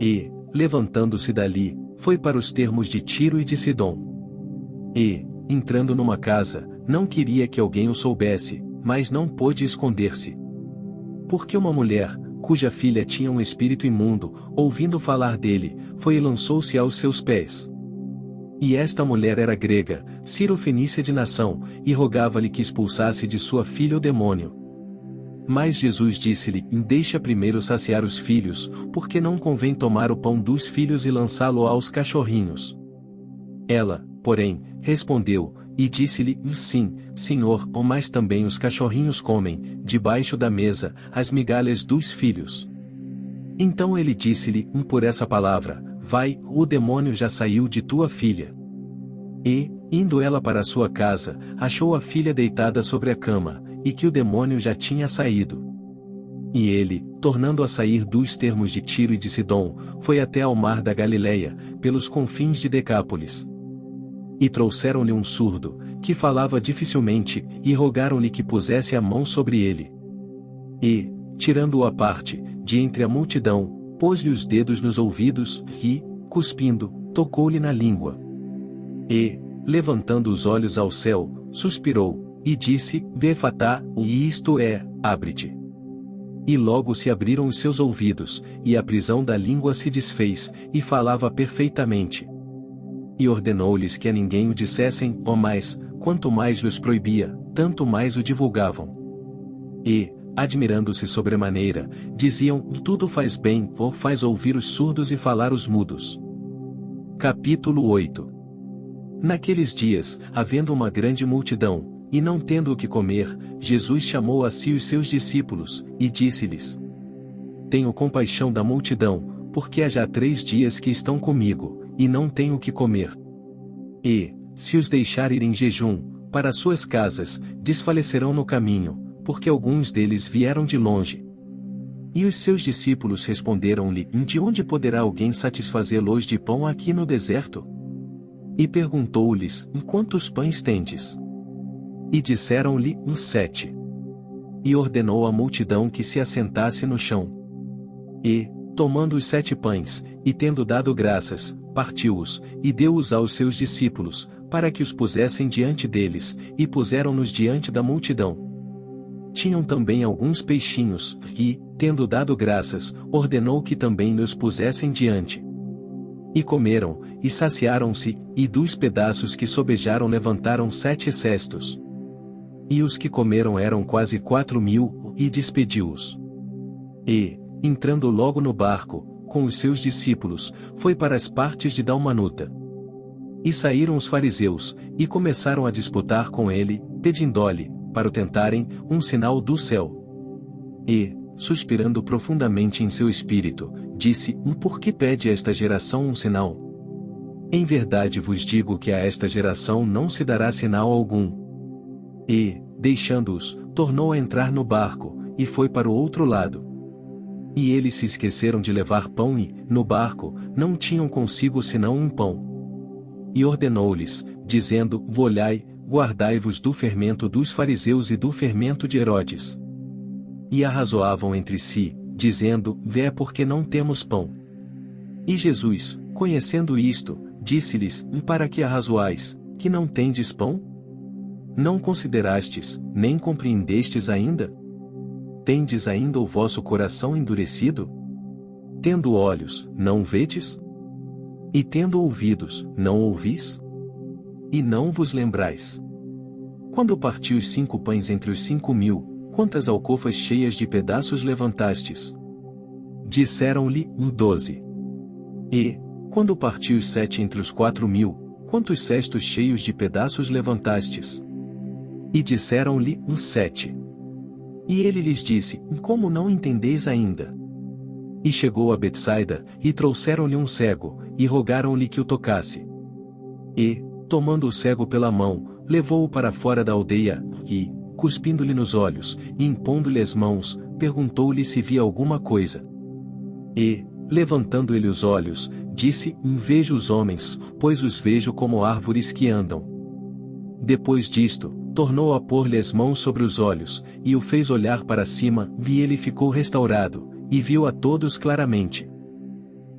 E, levantando-se dali, foi para os termos de Tiro e de Sidom. E, entrando numa casa, não queria que alguém o soubesse, mas não pôde esconder-se. Porque uma mulher, cuja filha tinha um espírito imundo, ouvindo falar dele, foi e lançou-se aos seus pés. E esta mulher era grega, cirofenícia de nação, e rogava-lhe que expulsasse de sua filha o demônio. Mas Jesus disse-lhe: Deixa primeiro saciar os filhos, porque não convém tomar o pão dos filhos e lançá-lo aos cachorrinhos. Ela, porém, respondeu, e disse-lhe: Sim, Senhor, mas também os cachorrinhos comem, debaixo da mesa, as migalhas dos filhos. Então ele disse-lhe: Por essa palavra, vai, o demônio já saiu de tua filha. E, indo ela para sua casa, achou a filha deitada sobre a cama, e que o demônio já tinha saído. E ele, tornando a sair dos termos de Tiro e de Sidom, foi até ao mar da Galileia, pelos confins de Decápolis. E trouxeram-lhe um surdo, que falava dificilmente, e rogaram-lhe que pusesse a mão sobre ele. E, tirando-o à parte, de entre a multidão, pôs-lhe os dedos nos ouvidos, e, cuspindo, tocou-lhe na língua. E, levantando os olhos ao céu, suspirou, e disse: Befatá, e isto é, abre-te. E logo se abriram os seus ouvidos, e a prisão da língua se desfez, e falava perfeitamente. E ordenou-lhes que a ninguém o dissessem, mas, quanto mais lhes proibia, tanto mais o divulgavam. E, admirando-se sobremaneira, diziam: Tudo faz bem, ou faz ouvir os surdos e falar os mudos. Capítulo 8. Naqueles dias, havendo uma grande multidão, e não tendo o que comer, Jesus chamou a si os seus discípulos, e disse-lhes: Tenho compaixão da multidão, porque há já 3 dias que estão comigo, e não têm o que comer. E, se os deixar ir em jejum, para suas casas, desfalecerão no caminho, porque alguns deles vieram de longe. E os seus discípulos responderam-lhe: De onde poderá alguém satisfazê-los de pão aqui no deserto? E perguntou-lhes: Quantos pães tendes? E disseram-lhe: 7. E ordenou à multidão que se assentasse no chão. E, tomando os 7 pães, e tendo dado graças, partiu-os, e deu-os aos seus discípulos, para que os pusessem diante deles, e puseram-nos diante da multidão. Tinham também alguns peixinhos, e, tendo dado graças, ordenou que também lhes pusessem diante. E comeram, e saciaram-se, e dos pedaços que sobejaram levantaram 7 cestos. E os que comeram eram quase 4.000, e despediu-os. E, entrando logo no barco, com os seus discípulos, foi para as partes de Dalmanuta. E saíram os fariseus, e começaram a disputar com ele, pedindo-lhe, para o tentarem, um sinal do céu. E, suspirando profundamente em seu espírito, disse: Por que pede esta geração um sinal? Em verdade vos digo que a esta geração não se dará sinal algum. E, deixando-os, tornou a entrar no barco, e foi para o outro lado. E eles se esqueceram de levar pão e, no barco, não tinham consigo senão um pão. E ordenou-lhes, dizendo: Olhai, guardai-vos do fermento dos fariseus e do fermento de Herodes. E arrazoavam entre si, dizendo: Vê porque não temos pão. E Jesus, conhecendo isto, disse-lhes: Para que arrazoais, que não tendes pão? Não considerastes, nem compreendestes ainda? Tendes ainda o vosso coração endurecido? Tendo olhos, não vedes? E tendo ouvidos, não ouvis? E não vos lembrais? Quando parti os 5 pães entre os 5.000, quantas alcofas cheias de pedaços levantastes? Disseram-lhe: 12. E, quando parti os 7 entre os 4.000, quantos cestos cheios de pedaços levantastes? E disseram-lhe: 7. E ele lhes disse: Como não entendeis ainda? E chegou a Betsaida, e trouxeram-lhe um cego, e rogaram-lhe que o tocasse. E, tomando o cego pela mão, levou-o para fora da aldeia, e, cuspindo-lhe nos olhos, e impondo-lhe as mãos, perguntou-lhe se via alguma coisa. E, levantando ele os olhos, disse: Vejo os homens, pois os vejo como árvores que andam. Depois disto, tornou a pôr-lhe as mãos sobre os olhos, e o fez olhar para cima, e ele ficou restaurado, e viu a todos claramente.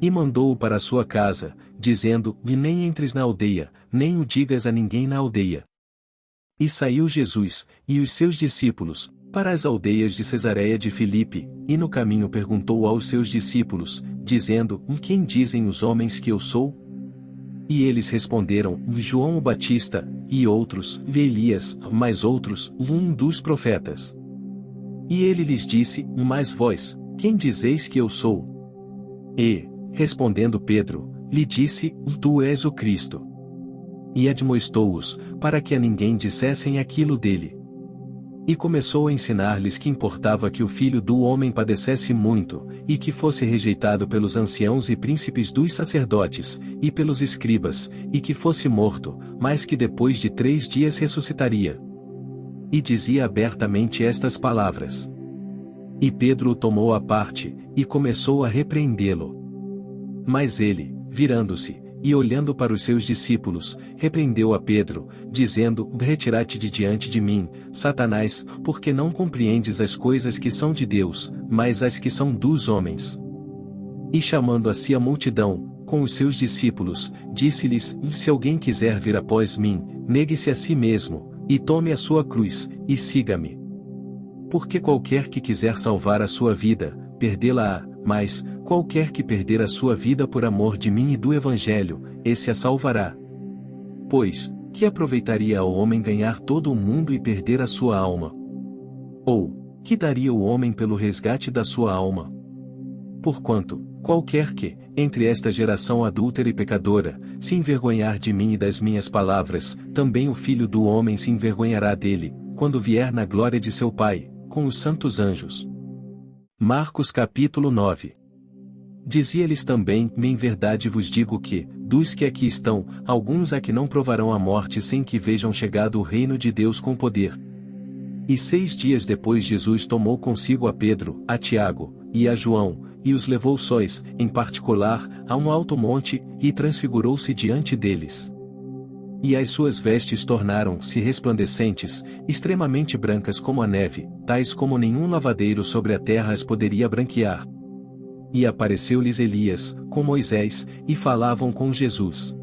E mandou-o para a sua casa, dizendo: nem entres na aldeia, nem o digas a ninguém na aldeia. E saiu Jesus, e os seus discípulos, para as aldeias de Cesareia de Filipe, e no caminho perguntou aos seus discípulos, dizendo: Quem dizem os homens que eu sou? E eles responderam: João o Batista, e outros, Elias, mas outros, um dos profetas. E ele lhes disse: Mas vós, quem dizeis que eu sou? E, respondendo Pedro, lhe disse: Tu és o Cristo. E admoestou-os, para que a ninguém dissessem aquilo dele. E começou a ensinar-lhes que importava que o Filho do Homem padecesse muito, e que fosse rejeitado pelos anciãos e príncipes dos sacerdotes, e pelos escribas, e que fosse morto, mas que depois de 3 dias ressuscitaria. E dizia abertamente estas palavras. E Pedro o tomou à parte, e começou a repreendê-lo. Mas ele, virando-se, e olhando para os seus discípulos, repreendeu a Pedro, dizendo: Retira-te de diante de mim, Satanás, porque não compreendes as coisas que são de Deus, mas as que são dos homens. E chamando a si a multidão, com os seus discípulos, disse-lhes: Se alguém quiser vir após mim, negue-se a si mesmo, e tome a sua cruz, e siga-me. Porque qualquer que quiser salvar a sua vida, perdê-la-á, mas, qualquer que perder a sua vida por amor de mim e do Evangelho, esse a salvará. Pois, que aproveitaria ao homem ganhar todo o mundo e perder a sua alma? Ou, que daria o homem pelo resgate da sua alma? Porquanto, qualquer que, entre esta geração adúltera e pecadora, se envergonhar de mim e das minhas palavras, também o Filho do Homem se envergonhará dele, quando vier na glória de seu Pai, com os santos anjos. Marcos capítulo 9. Dizia-lhes também: Em verdade vos digo que, dos que aqui estão, alguns há que não provarão a morte sem que vejam chegado o reino de Deus com poder. E 6 dias depois Jesus tomou consigo a Pedro, a Tiago, e a João, e os levou sóis, em particular, a um alto monte, e transfigurou-se diante deles. E as suas vestes tornaram-se resplandecentes, extremamente brancas como a neve, tais como nenhum lavadeiro sobre a terra as poderia branquear. E apareceu-lhes Elias, com Moisés, e falavam com Jesus.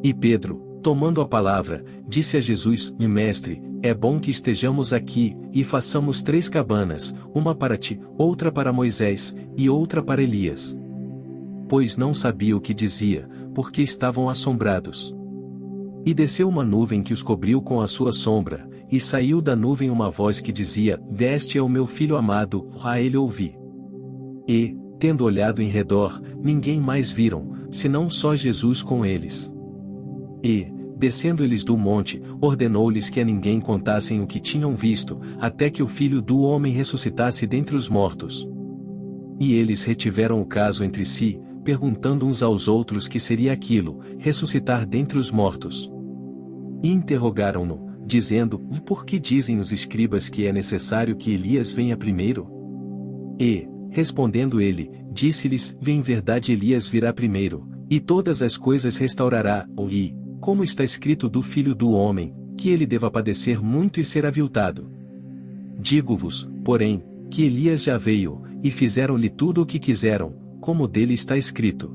E Pedro, tomando a palavra, disse a Jesus: Mestre, é bom que estejamos aqui, e façamos 3 cabanas, uma para ti, outra para Moisés, e outra para Elias. Pois não sabia o que dizia, porque estavam assombrados. E desceu uma nuvem que os cobriu com a sua sombra, e saiu da nuvem uma voz que dizia: Este é o meu filho amado, a ele ouvi. E, tendo olhado em redor, ninguém mais viram, senão só Jesus com eles. E, descendo eles do monte, ordenou-lhes que a ninguém contassem o que tinham visto, até que o Filho do Homem ressuscitasse dentre os mortos. E eles retiveram o caso entre si, perguntando uns aos outros que seria aquilo, ressuscitar dentre os mortos. E interrogaram-no, dizendo: Por que dizem os escribas que é necessário que Elias venha primeiro? E, respondendo ele, disse-lhes: Em verdade Elias virá primeiro, e todas as coisas restaurará, e, como está escrito do Filho do Homem, que ele deva padecer muito e ser aviltado. Digo-vos, porém, que Elias já veio, e fizeram-lhe tudo o que quiseram, como dele está escrito.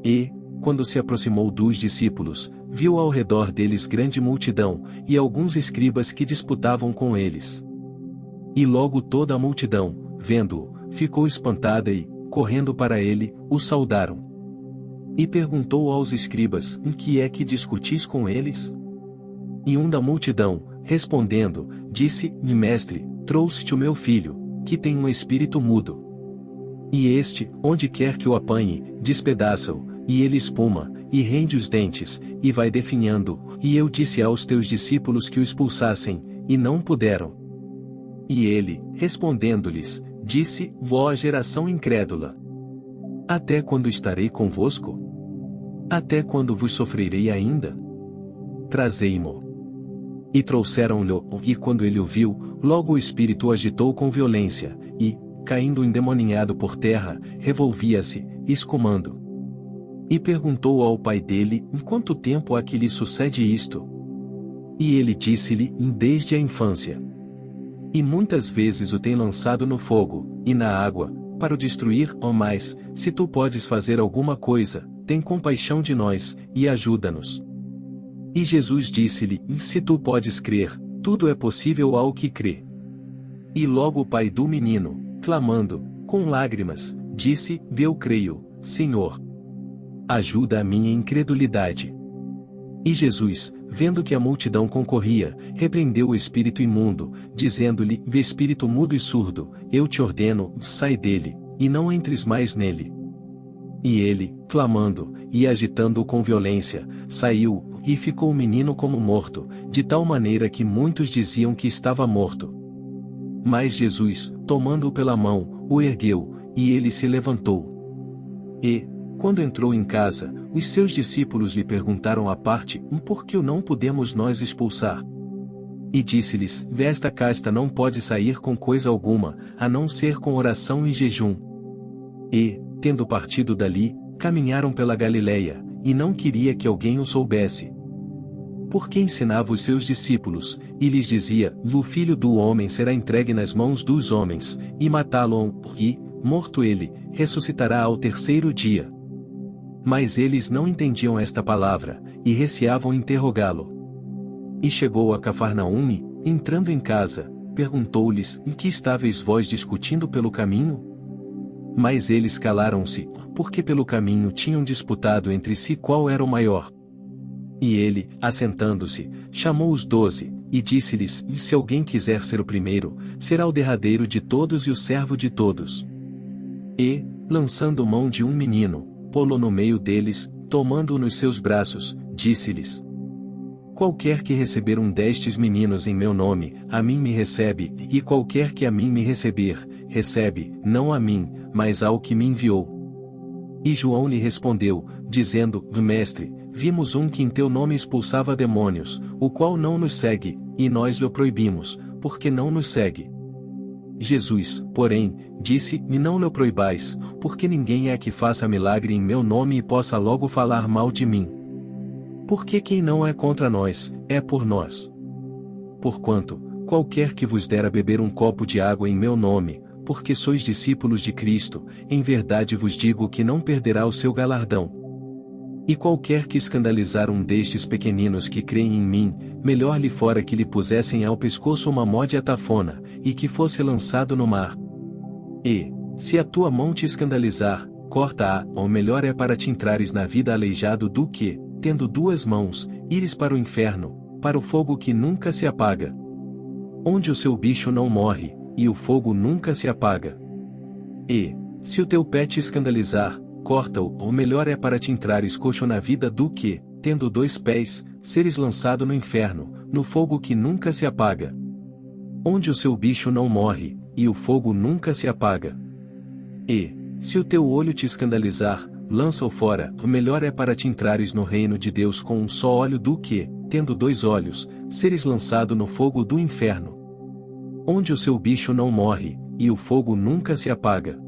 E, quando se aproximou dos discípulos, viu ao redor deles grande multidão, e alguns escribas que disputavam com eles. E logo toda a multidão, vendo-o, ficou espantada e, correndo para ele, o saudaram. E perguntou aos escribas: Em que é que discutis com eles? E um da multidão, respondendo, disse: Mestre, trouxe-te o meu filho, que tem um espírito mudo. E este, onde quer que o apanhe, despedaça-o, e ele espuma, e rende os dentes, e vai definhando, e eu disse aos teus discípulos que o expulsassem, e não puderam. E ele, respondendo-lhes, disse: Vó geração incrédula! Até quando estarei convosco? Até quando vos sofrerei ainda? Trazei-mo. E trouxeram-lhe, e quando ele o viu, logo o espírito o agitou com violência, e, caindo endemoninhado por terra, revolvia-se, escumando. E perguntou ao pai dele, em quanto tempo há que lhe sucede isto? E ele disse-lhe, desde a infância. E muitas vezes o tem lançado no fogo, e na água, para o destruir, mas, se tu podes fazer alguma coisa, tem compaixão de nós, e ajuda-nos. E Jesus disse-lhe, se tu podes crer, tudo é possível ao que crê. E logo o pai do menino, clamando, com lágrimas, disse, eu creio, Senhor. Ajuda a minha incredulidade. E Jesus, vendo que a multidão concorria, repreendeu o espírito imundo, dizendo-lhe, espírito mudo e surdo, eu te ordeno, sai dele, e não entres mais nele. E ele, clamando, e agitando-o com violência, saiu, e ficou o menino como morto, de tal maneira que muitos diziam que estava morto. Mas Jesus, tomando-o pela mão, o ergueu, e ele se levantou. E, quando entrou em casa, os seus discípulos lhe perguntaram à parte, por que o não podemos nós expulsar? E disse-lhes, esta casta não pode sair com coisa alguma, a não ser com oração e jejum. E, tendo partido dali, caminharam pela Galileia, e não queria que alguém o soubesse. Porque ensinava os seus discípulos, e lhes dizia, o filho do homem será entregue nas mãos dos homens, e matá-lo-ão, e, morto ele, ressuscitará ao terceiro dia. Mas eles não entendiam esta palavra, e receavam interrogá-lo. E chegou a Cafarnaum e, entrando em casa, perguntou-lhes, em que estáveis vós discutindo pelo caminho? Mas eles calaram-se, porque pelo caminho tinham disputado entre si qual era o maior. E ele, assentando-se, chamou os 12, e disse-lhes, se alguém quiser ser o primeiro, será o derradeiro de todos e o servo de todos. E, lançando mão de um menino, pô-lo no meio deles, tomando-o nos seus braços, disse-lhes, qualquer que receber um destes meninos em meu nome, a mim me recebe, e qualquer que a mim me receber, recebe, não a mim, mas ao que me enviou. E João lhe respondeu, dizendo, Mestre, vimos um que em teu nome expulsava demônios, o qual não nos segue, e nós lhe proibimos, porque não nos segue. Jesus, porém, disse-me não lhe proibais, porque ninguém é que faça milagre em meu nome e possa logo falar mal de mim. Porque quem não é contra nós, é por nós. Porquanto, qualquer que vos der a beber um copo de água em meu nome, porque sois discípulos de Cristo, em verdade vos digo que não perderá o seu galardão. E qualquer que escandalizar um destes pequeninos que creem em mim, melhor lhe fora que lhe pusessem ao pescoço uma mó de atafona, e que fosse lançado no mar. E, se a tua mão te escandalizar, corta-a, ou melhor é para te entrares na vida aleijado do que, tendo duas mãos, ires para o inferno, para o fogo que nunca se apaga. Onde o seu bicho não morre, e o fogo nunca se apaga. E, se o teu pé te escandalizar, corta-o, ou melhor é para te entrares coxo na vida do que, tendo dois pés, seres lançado no inferno, no fogo que nunca se apaga. Onde o seu bicho não morre, e o fogo nunca se apaga. E, se o teu olho te escandalizar, lança-o fora, o melhor é para te entrares no reino de Deus com um só olho do que, tendo dois olhos, seres lançado no fogo do inferno. Onde o seu bicho não morre, e o fogo nunca se apaga.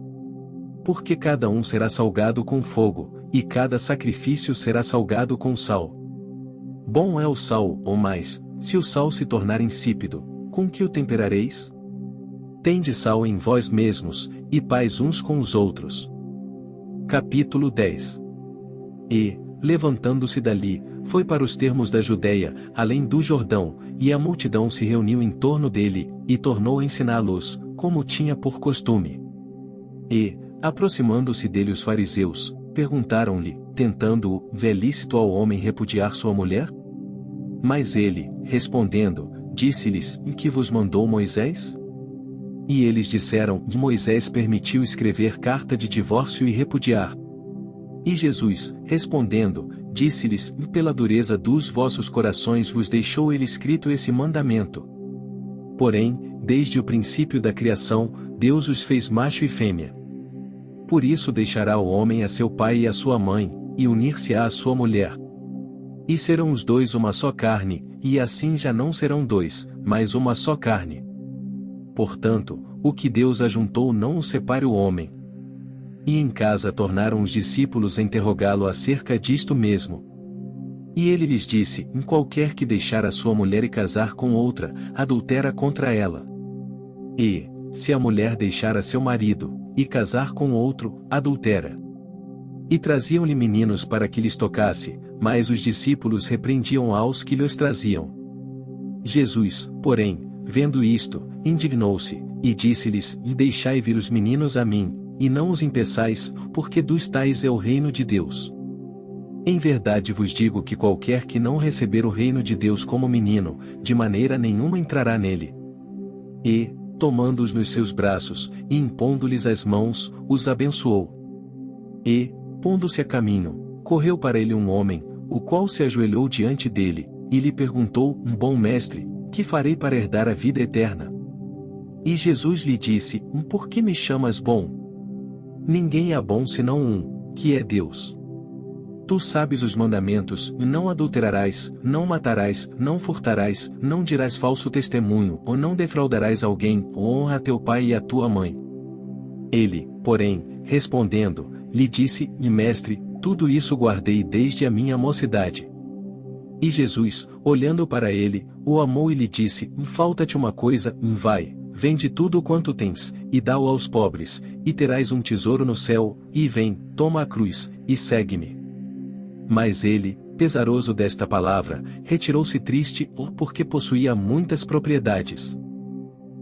Porque cada um será salgado com fogo, e cada sacrifício será salgado com sal. Bom é o sal, ou mais, se o sal se tornar insípido, com que o temperareis? Tende sal em vós mesmos, e paz uns com os outros. Capítulo 10. E, levantando-se dali, foi para os termos da Judeia, além do Jordão, e a multidão se reuniu em torno dele, e tornou a ensiná-los, como tinha por costume. E, aproximando-se dele os fariseus, perguntaram-lhe, tentando-o, é lícito ao homem repudiar sua mulher? Mas ele, respondendo, disse-lhes, em que vos mandou Moisés? E eles disseram, Moisés permitiu escrever carta de divórcio e repudiar. E Jesus, respondendo, disse-lhes, pela dureza dos vossos corações vos deixou ele escrito esse mandamento. Porém, desde o princípio da criação, Deus os fez macho e fêmea. Por isso deixará o homem a seu pai e a sua mãe, e unir-se-á à sua mulher. E serão os dois uma só carne, e assim já não serão dois, mas uma só carne. Portanto, o que Deus ajuntou não o separe o homem. E em casa tornaram os discípulos a interrogá-lo acerca disto mesmo. E ele lhes disse: qualquer que deixar a sua mulher e casar com outra, adultera contra ela. E, se a mulher deixar a seu marido, e casar com outro, adultera. E traziam-lhe meninos para que lhes tocasse, mas os discípulos repreendiam aos que lhes traziam. Jesus, porém, vendo isto, indignou-se, e disse-lhes: deixai vir os meninos a mim, e não os impeçais, porque dos tais é o reino de Deus. Em verdade vos digo que qualquer que não receber o reino de Deus como menino, de maneira nenhuma entrará nele. E, tomando-os nos seus braços, e impondo-lhes as mãos, os abençoou. E, pondo-se a caminho, correu para ele um homem, o qual se ajoelhou diante dele, e lhe perguntou: bom mestre, que farei para herdar a vida eterna? E Jesus lhe disse: por que me chamas bom? Ninguém é bom senão um, que é Deus. Tu sabes os mandamentos: não adulterarás, não matarás, não furtarás, não dirás falso testemunho, ou não defraudarás alguém, honra a teu pai e a tua mãe. Ele, porém, respondendo, lhe disse: mestre, tudo isso guardei desde a minha mocidade. E Jesus, olhando para ele, o amou e lhe disse: falta-te uma coisa, vai, vende tudo quanto tens, e dá-o aos pobres, e terás um tesouro no céu, e vem, toma a cruz, e segue-me. Mas ele, pesaroso desta palavra, retirou-se triste, porque possuía muitas propriedades.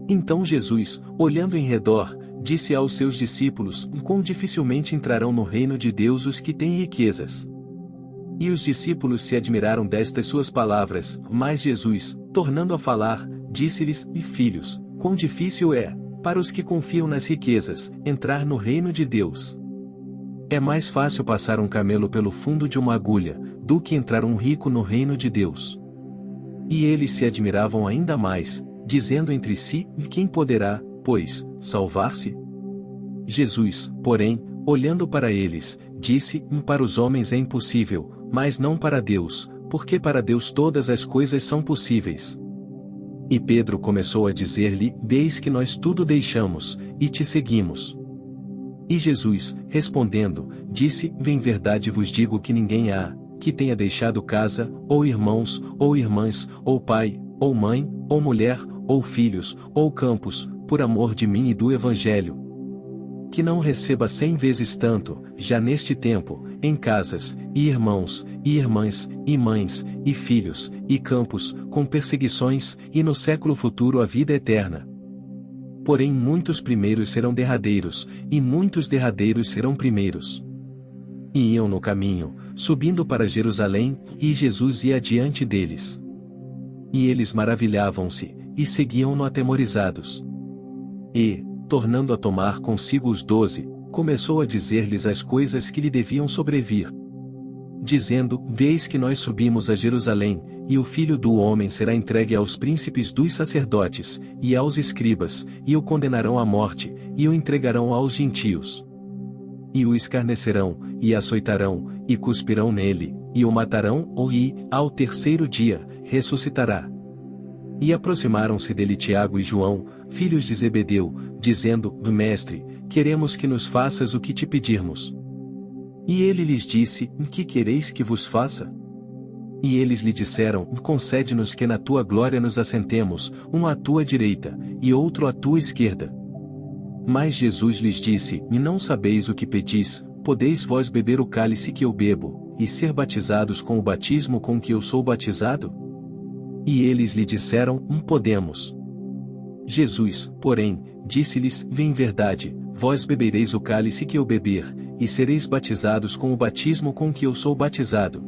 Então Jesus, olhando em redor, disse aos seus discípulos: quão dificilmente entrarão no reino de Deus os que têm riquezas. E os discípulos se admiraram destas suas palavras, mas Jesus, tornando a falar, disse-lhes: filhos, quão difícil é, para os que confiam nas riquezas, entrar no reino de Deus. É mais fácil passar um camelo pelo fundo de uma agulha, do que entrar um rico no reino de Deus. E eles se admiravam ainda mais, dizendo entre si: quem poderá, pois, salvar-se? Jesus, porém, olhando para eles, disse: para os homens é impossível, mas não para Deus, porque para Deus todas as coisas são possíveis. E Pedro começou a dizer-lhe: eis que nós tudo deixamos, e te seguimos. E Jesus, respondendo, disse: em verdade vos digo que ninguém há, que tenha deixado casa, ou irmãos, ou irmãs, ou pai, ou mãe, ou mulher, ou filhos, ou campos, por amor de mim e do Evangelho, que não receba 100 vezes tanto, já neste tempo, em casas, e irmãos, e irmãs, e mães, e filhos, e campos, com perseguições, e no século futuro a vida eterna. Porém muitos primeiros serão derradeiros, e muitos derradeiros serão primeiros. E iam no caminho, subindo para Jerusalém, e Jesus ia adiante deles. E eles maravilhavam-se, e seguiam-no atemorizados. E, tornando a tomar consigo os 12, começou a dizer-lhes as coisas que lhe deviam sobrevir. Dizendo: eis que nós subimos a Jerusalém, e o Filho do Homem será entregue aos príncipes dos sacerdotes, e aos escribas, e o condenarão à morte, e o entregarão aos gentios. E o escarnecerão, e açoitarão, e cuspirão nele, e o matarão, e, ao terceiro dia, ressuscitará. E aproximaram-se dele Tiago e João, filhos de Zebedeu, dizendo: mestre, queremos que nos faças o que te pedirmos. E ele lhes disse: que quereis que vos faça? E eles lhe disseram: concede-nos que na tua glória nos assentemos, um à tua direita, e outro à tua esquerda. Mas Jesus lhes disse: não sabeis o que pedis, podeis vós beber o cálice que eu bebo, e ser batizados com o batismo com que eu sou batizado? E eles lhe disseram: podemos. Jesus, porém, disse-lhes: em verdade, vós bebereis o cálice que eu beber, e sereis batizados com o batismo com que eu sou batizado.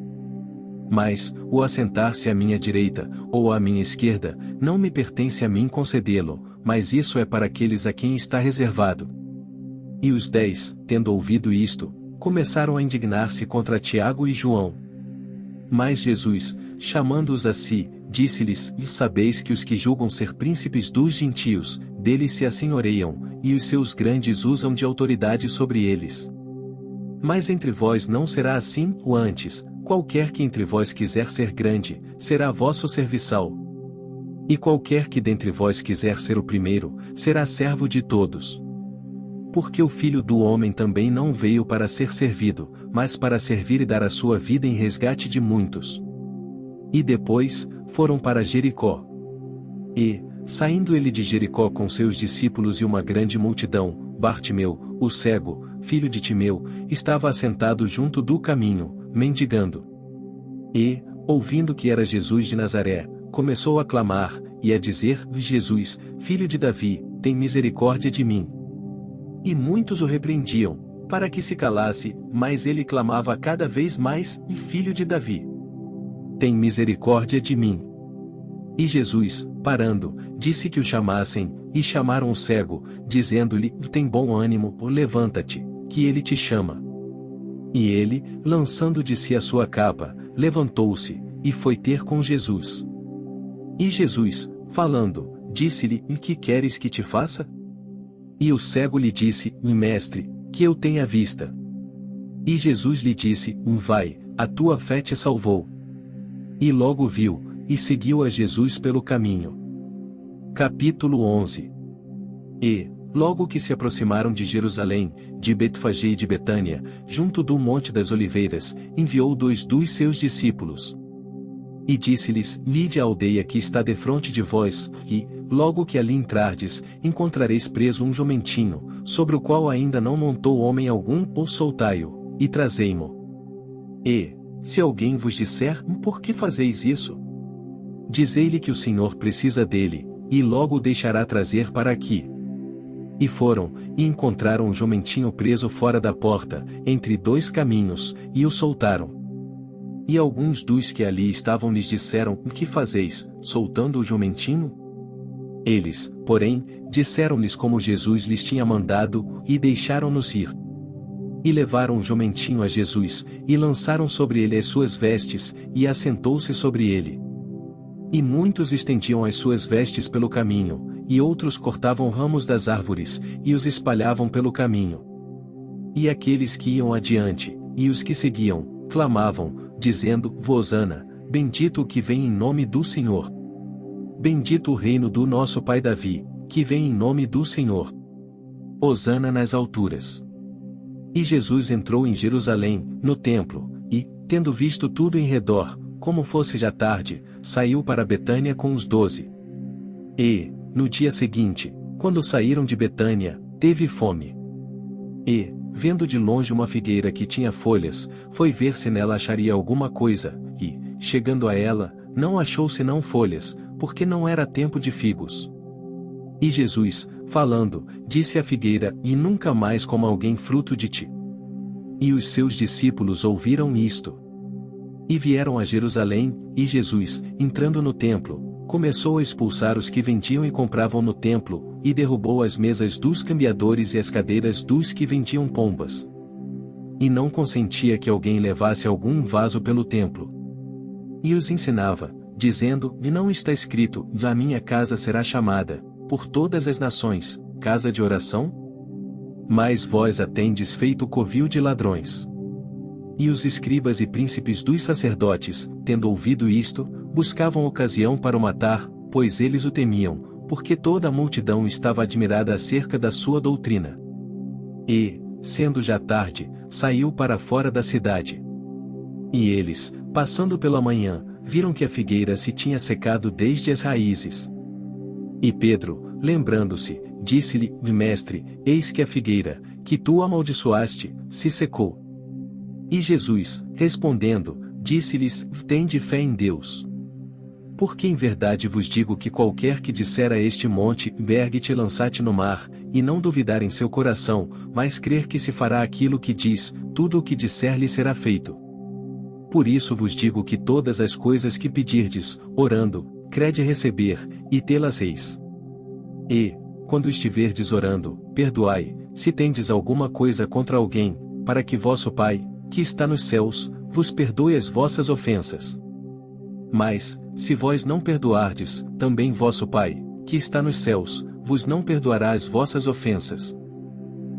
Mas, o assentar-se à minha direita, ou à minha esquerda, não me pertence a mim concedê-lo, mas isso é para aqueles a quem está reservado. E os 10, tendo ouvido isto, começaram a indignar-se contra Tiago e João. Mas Jesus, chamando-os a si, disse-lhes: e sabeis que os que julgam ser príncipes dos gentios, deles se assenhoreiam, e os seus grandes usam de autoridade sobre eles. Mas entre vós não será assim, ou antes, qualquer que entre vós quiser ser grande, será vosso serviçal. E qualquer que dentre vós quiser ser o primeiro, será servo de todos. Porque o Filho do Homem também não veio para ser servido, mas para servir e dar a sua vida em resgate de muitos. E depois, foram para Jericó. E, saindo ele de Jericó com seus discípulos e uma grande multidão, Bartimeu, o cego, filho de Timeu, estava assentado junto do caminho, mendigando. E, ouvindo que era Jesus de Nazaré, começou a clamar, e a dizer: Jesus, filho de Davi, tem misericórdia de mim. E muitos o repreendiam, para que se calasse, mas ele clamava cada vez mais: e filho de Davi, tem misericórdia de mim. E Jesus, parando, disse que o chamassem, e chamaram o cego, dizendo-lhe: tem bom ânimo, levanta-te, que ele te chama. E ele, lançando de si a sua capa, levantou-se, e foi ter com Jesus. E Jesus, falando, disse-lhe: e que queres que te faça? E o cego lhe disse: Mestre, que eu tenha vista. E Jesus lhe disse: vai, a tua fé te salvou. E logo viu, e seguiu a Jesus pelo caminho. Capítulo 11. E, logo que se aproximaram de Jerusalém, de Betfagé e de Betânia, junto do Monte das Oliveiras, enviou 2 dos seus discípulos. E disse-lhes: Ide à aldeia que está defronte de vós, e, logo que ali entrardes, encontrareis preso um jumentinho, sobre o qual ainda não montou homem algum, ou soltai-o, e trazei-mo. E, se alguém vos disser: por que fazeis isso? Dizei-lhe que o Senhor precisa dele, e logo o deixará trazer para aqui. E foram, e encontraram o jumentinho preso fora da porta, entre 2 caminhos, e o soltaram. E alguns dos que ali estavam lhes disseram: que fazeis, soltando o jumentinho? Eles, porém, disseram-lhes como Jesus lhes tinha mandado, e deixaram-nos ir. E levaram o jumentinho a Jesus, e lançaram sobre ele as suas vestes, e assentou-se sobre ele. E muitos estendiam as suas vestes pelo caminho, e outros cortavam ramos das árvores, e os espalhavam pelo caminho. E aqueles que iam adiante, e os que seguiam, clamavam, dizendo: Hosana, bendito o que vem em nome do Senhor. Bendito o reino do nosso pai Davi, que vem em nome do Senhor. Hosana nas alturas. E Jesus entrou em Jerusalém, no templo, e, tendo visto tudo em redor, como fosse já tarde, saiu para Betânia com os 12. E, no dia seguinte, quando saíram de Betânia, teve fome. E, vendo de longe uma figueira que tinha folhas, foi ver se nela acharia alguma coisa, e, chegando a ela, não achou senão folhas, porque não era tempo de figos. E Jesus, falando, disse à figueira: e nunca mais coma alguém fruto de ti. E os seus discípulos ouviram isto. E vieram a Jerusalém, e Jesus, entrando no templo, começou a expulsar os que vendiam e compravam no templo, e derrubou as mesas dos cambiadores e as cadeiras dos que vendiam pombas. E não consentia que alguém levasse algum vaso pelo templo. E os ensinava, dizendo: e não está escrito: a minha casa será chamada, por todas as nações, casa de oração? Mas vós a tendes feito covil de ladrões. E os escribas e príncipes dos sacerdotes, tendo ouvido isto, buscavam ocasião para o matar, pois eles o temiam, porque toda a multidão estava admirada acerca da sua doutrina. E, sendo já tarde, saiu para fora da cidade. E eles, passando pela manhã, viram que a figueira se tinha secado desde as raízes. E Pedro, lembrando-se, disse-lhe: Mestre, eis que a figueira, que tu amaldiçoaste, se secou. E Jesus, respondendo, disse-lhes: tende fé em Deus. Porque em verdade vos digo que qualquer que disser a este monte: ergue-te e lança-te no mar, e não duvidar em seu coração, mas crer que se fará aquilo que diz, tudo o que disser lhe será feito. Por isso vos digo que todas as coisas que pedirdes, orando, crede receber, e tê-las-eis. E, quando estiverdes orando, perdoai, se tendes alguma coisa contra alguém, para que vosso Pai, que está nos céus, vos perdoe as vossas ofensas. Mas, se vós não perdoardes, também vosso Pai, que está nos céus, vos não perdoará as vossas ofensas.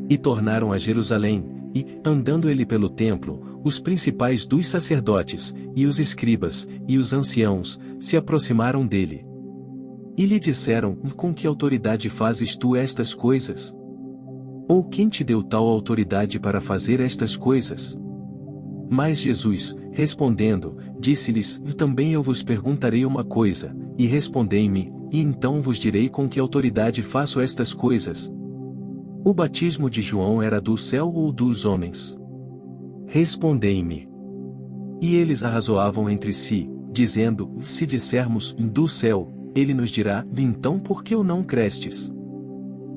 E tornaram a Jerusalém, e, andando ele pelo templo, Os principais dos sacerdotes, e os escribas, e os anciãos, se aproximaram dele. E lhe disseram: com que autoridade fazes tu estas coisas? Ou quem te deu tal autoridade para fazer estas coisas? Mas Jesus, respondendo, disse-lhes: também eu vos perguntarei uma coisa, e respondei-me, e então vos direi com que autoridade faço estas coisas. O batismo de João era do céu ou dos homens? Respondei-me. E eles arrazoavam entre si, dizendo: se dissermos, do céu, ele nos dirá: então por que o não crestes?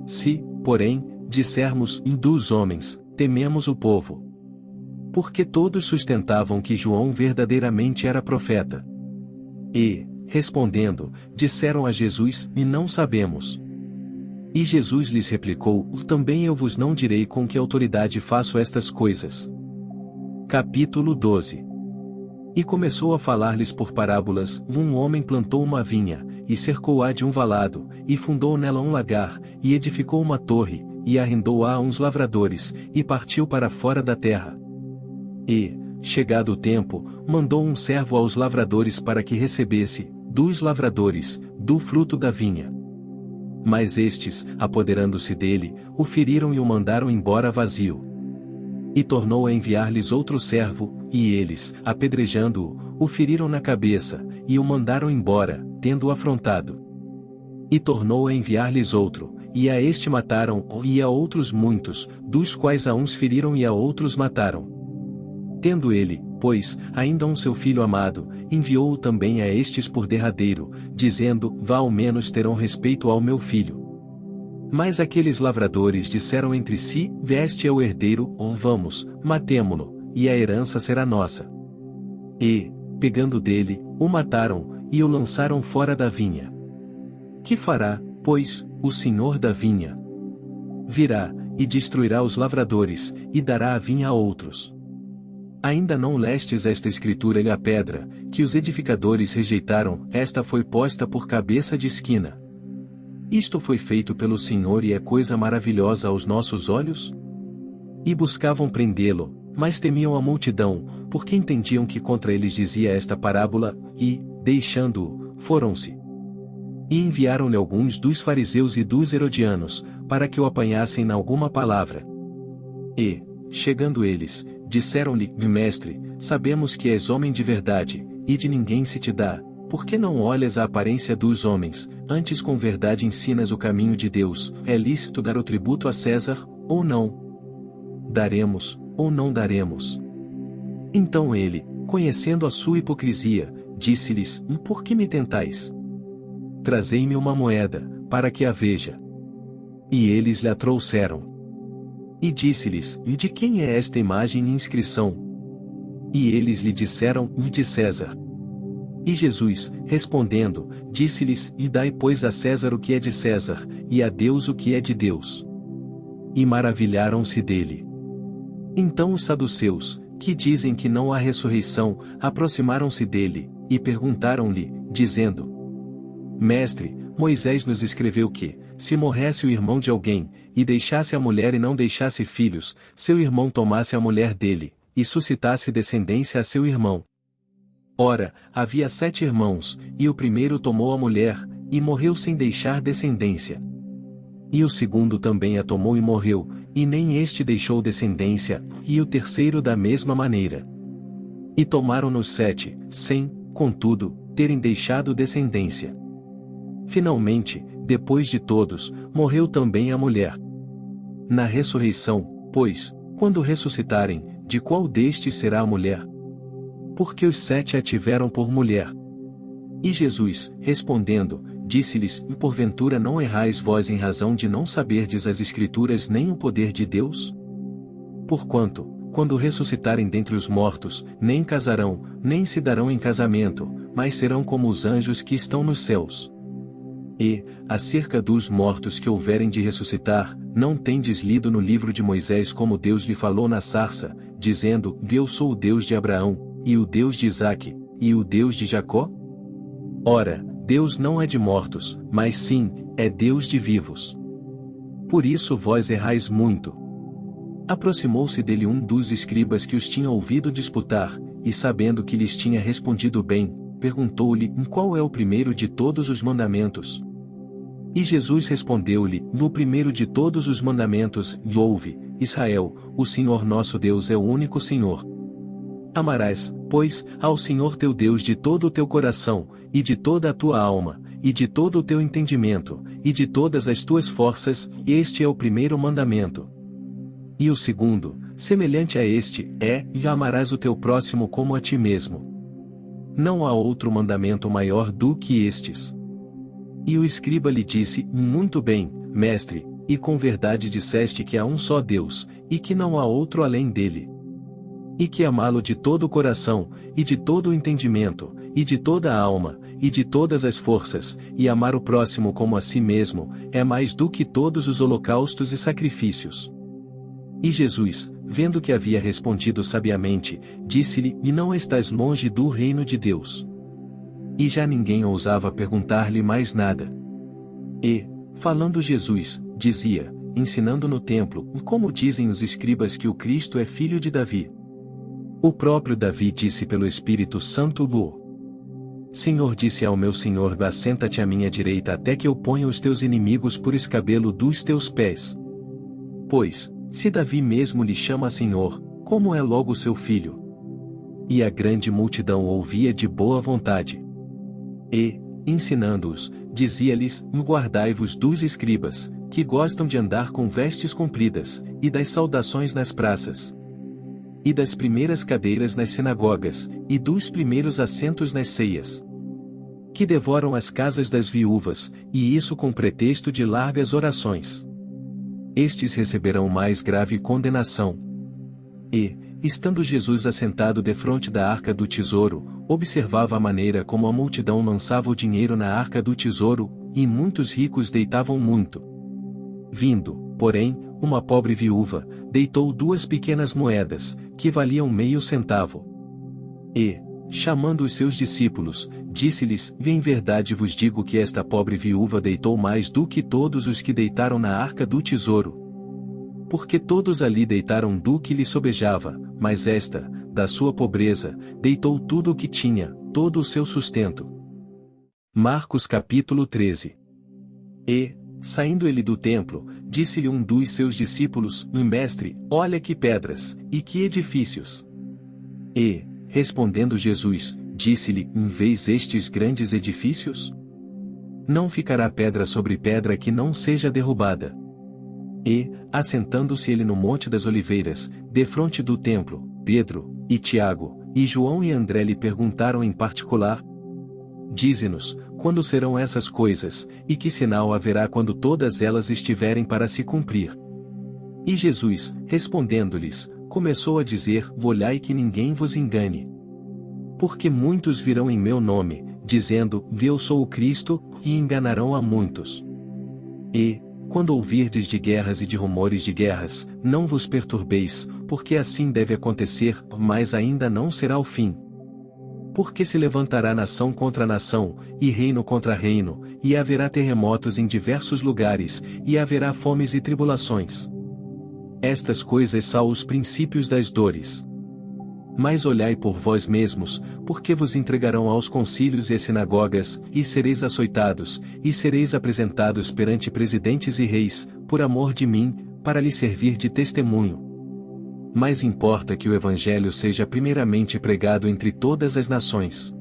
Se, porém, dissermos, dos homens, tememos o povo. Porque todos sustentavam que João verdadeiramente era profeta. E, respondendo, disseram a Jesus: e não sabemos. E Jesus lhes replicou: também eu vos não direi com que autoridade faço estas coisas. Capítulo 12. E começou a falar-lhes por parábolas: um homem plantou uma vinha, e cercou-a de um valado, e fundou nela um lagar, e edificou uma torre, e arrendou-a a uns lavradores, e partiu para fora da terra. E, chegado o tempo, mandou um servo aos lavradores para que recebesse, dos lavradores, do fruto da vinha. Mas estes, apoderando-se dele, o feriram e o mandaram embora vazio. E tornou a enviar-lhes outro servo, e eles, apedrejando-o, o feriram na cabeça, e o mandaram embora, tendo-o afrontado. E tornou a enviar-lhes outro, e a este mataram, e a outros muitos, dos quais a uns feriram e a outros mataram. Tendo ele, pois, ainda seu filho amado, enviou-o também a estes por derradeiro, dizendo: vá ao menos terão respeito ao meu filho. Mas aqueles lavradores disseram entre si: este é o herdeiro, vamos, matemo-lo, e a herança será nossa. E, pegando dele, o mataram, e o lançaram fora da vinha. Que fará, pois, o senhor da vinha? Virá, e destruirá os lavradores, e dará a vinha a outros. Ainda não lestes esta escritura: e a pedra, que os edificadores rejeitaram, esta foi posta por cabeça de esquina. Isto foi feito pelo Senhor e é coisa maravilhosa aos nossos olhos? E buscavam prendê-lo, mas temiam a multidão, porque entendiam que contra eles dizia esta parábola, e, deixando-o, foram-se. E enviaram-lhe alguns dos fariseus e dos herodianos, para que o apanhassem na alguma palavra. E, chegando eles, disseram-lhe: mestre, sabemos que és homem de verdade, e de ninguém se te dá, por que não olhas a aparência dos homens, antes com verdade ensinas o caminho de Deus? É lícito dar o tributo a César, ou não? Daremos, ou não daremos? Então ele, conhecendo a sua hipocrisia, disse-lhes: por que me tentais? Trazei-me uma moeda, para que a veja. E eles lhe a trouxeram. E disse-lhes: e de quem é esta imagem e inscrição? E eles lhe disseram: de César. E Jesus, respondendo, disse-lhes: e dai pois a César o que é de César, e a Deus o que é de Deus. E maravilharam-se dele. Então os saduceus, que dizem que não há ressurreição, aproximaram-se dele, e perguntaram-lhe, dizendo: Mestre, Moisés nos escreveu que, se morresse o irmão de alguém, e deixasse a mulher e não deixasse filhos, seu irmão tomasse a mulher dele, e suscitasse descendência a seu irmão. Ora, havia 7 irmãos, e o primeiro tomou a mulher, e morreu sem deixar descendência. E o segundo também a tomou e morreu, e nem este deixou descendência, e o terceiro da mesma maneira. E tomaram-nos 7, sem, contudo, terem deixado descendência. Finalmente, depois de todos, morreu também a mulher. Na ressurreição, pois, quando ressuscitarem, de qual destes será a mulher? Porque os 7 a tiveram por mulher. E Jesus, respondendo, disse-lhes: e porventura não errais vós em razão de não saberdes as Escrituras nem o poder de Deus? Porquanto, quando ressuscitarem dentre os mortos, nem casarão, nem se darão em casamento, mas serão como os anjos que estão nos céus. E, acerca dos mortos que houverem de ressuscitar, não tendes lido no livro de Moisés como Deus lhe falou na sarça, dizendo: eu sou o Deus de Abraão, e o Deus de Isaque, e o Deus de Jacó? Ora, Deus não é de mortos, mas sim, é Deus de vivos. Por isso vós errais muito. Aproximou-se dele um dos escribas que os tinha ouvido disputar, e sabendo que lhes tinha respondido bem, perguntou-lhe qual é o primeiro de todos os mandamentos. E Jesus respondeu-lhe: no primeiro de todos os mandamentos, ouve, Israel, o Senhor nosso Deus é o único Senhor. Amarás, pois, ao Senhor teu Deus de todo o teu coração, e de toda a tua alma, e de todo o teu entendimento, e de todas as tuas forças, este é o primeiro mandamento. E o segundo, semelhante a este, é: e amarás o teu próximo como a ti mesmo. Não há outro mandamento maior do que estes. E o escriba lhe disse: muito bem, mestre, e com verdade disseste que há um só Deus, e que não há outro além dele. E que amá-lo de todo o coração, e de todo o entendimento, e de toda a alma, e de todas as forças, e amar o próximo como a si mesmo, é mais do que todos os holocaustos e sacrifícios. E Jesus, vendo que havia respondido sabiamente, disse-lhe: e não estás longe do reino de Deus. E já ninguém ousava perguntar-lhe mais nada. E, falando Jesus, dizia, ensinando no templo, como dizem os escribas que o Cristo é filho de Davi. O próprio Davi disse pelo Espírito Santo: Senhor disse ao meu Senhor: assenta-te à minha direita até que eu ponha os teus inimigos por escabelo dos teus pés. Pois, se Davi mesmo lhe chama Senhor, como é logo seu filho? E a grande multidão ouvia de boa vontade. E, ensinando-os, dizia-lhes: guardai-vos dos escribas, que gostam de andar com vestes compridas, e das saudações nas praças, e das primeiras cadeiras nas sinagogas, e dos primeiros assentos nas ceias, que devoram as casas das viúvas, e isso com pretexto de largas orações. Estes receberão mais grave condenação. E, estando Jesus assentado defronte da arca do tesouro, observava a maneira como a multidão lançava o dinheiro na arca do tesouro, e muitos ricos deitavam muito. Vindo, porém, uma pobre viúva, deitou 2 pequenas moedas, que valiam meio centavo. E, chamando os seus discípulos, disse-lhes: em verdade vos digo que esta pobre viúva deitou mais do que todos os que deitaram na arca do tesouro. Porque todos ali deitaram do que lhe sobejava, mas esta, da sua pobreza, deitou tudo o que tinha, todo o seu sustento. Marcos capítulo 13. E, saindo ele do templo, disse-lhe um dos seus discípulos: mestre, olha que pedras, e que edifícios. E, respondendo Jesus, disse-lhe: vês estes grandes edifícios? Não ficará pedra sobre pedra que não seja derrubada. E, assentando-se ele no Monte das Oliveiras, defronte do templo, Pedro, e Tiago, e João e André lhe perguntaram em particular: dize-nos, quando serão essas coisas, e que sinal haverá quando todas elas estiverem para se cumprir? E Jesus, respondendo-lhes, começou a dizer: olhai que ninguém vos engane. Porque muitos virão em meu nome, dizendo: eu sou o Cristo, e enganarão a muitos. E, quando ouvirdes de guerras e de rumores de guerras, não vos perturbeis, porque assim deve acontecer, mas ainda não será o fim. Porque se levantará nação contra nação, e reino contra reino, e haverá terremotos em diversos lugares, e haverá fomes e tribulações. Estas coisas são os princípios das dores. Mas olhai por vós mesmos, porque vos entregarão aos concílios e às sinagogas, e sereis açoitados, e sereis apresentados perante presidentes e reis, por amor de mim, para lhes servir de testemunho. Mas importa que o Evangelho seja primeiramente pregado entre todas as nações.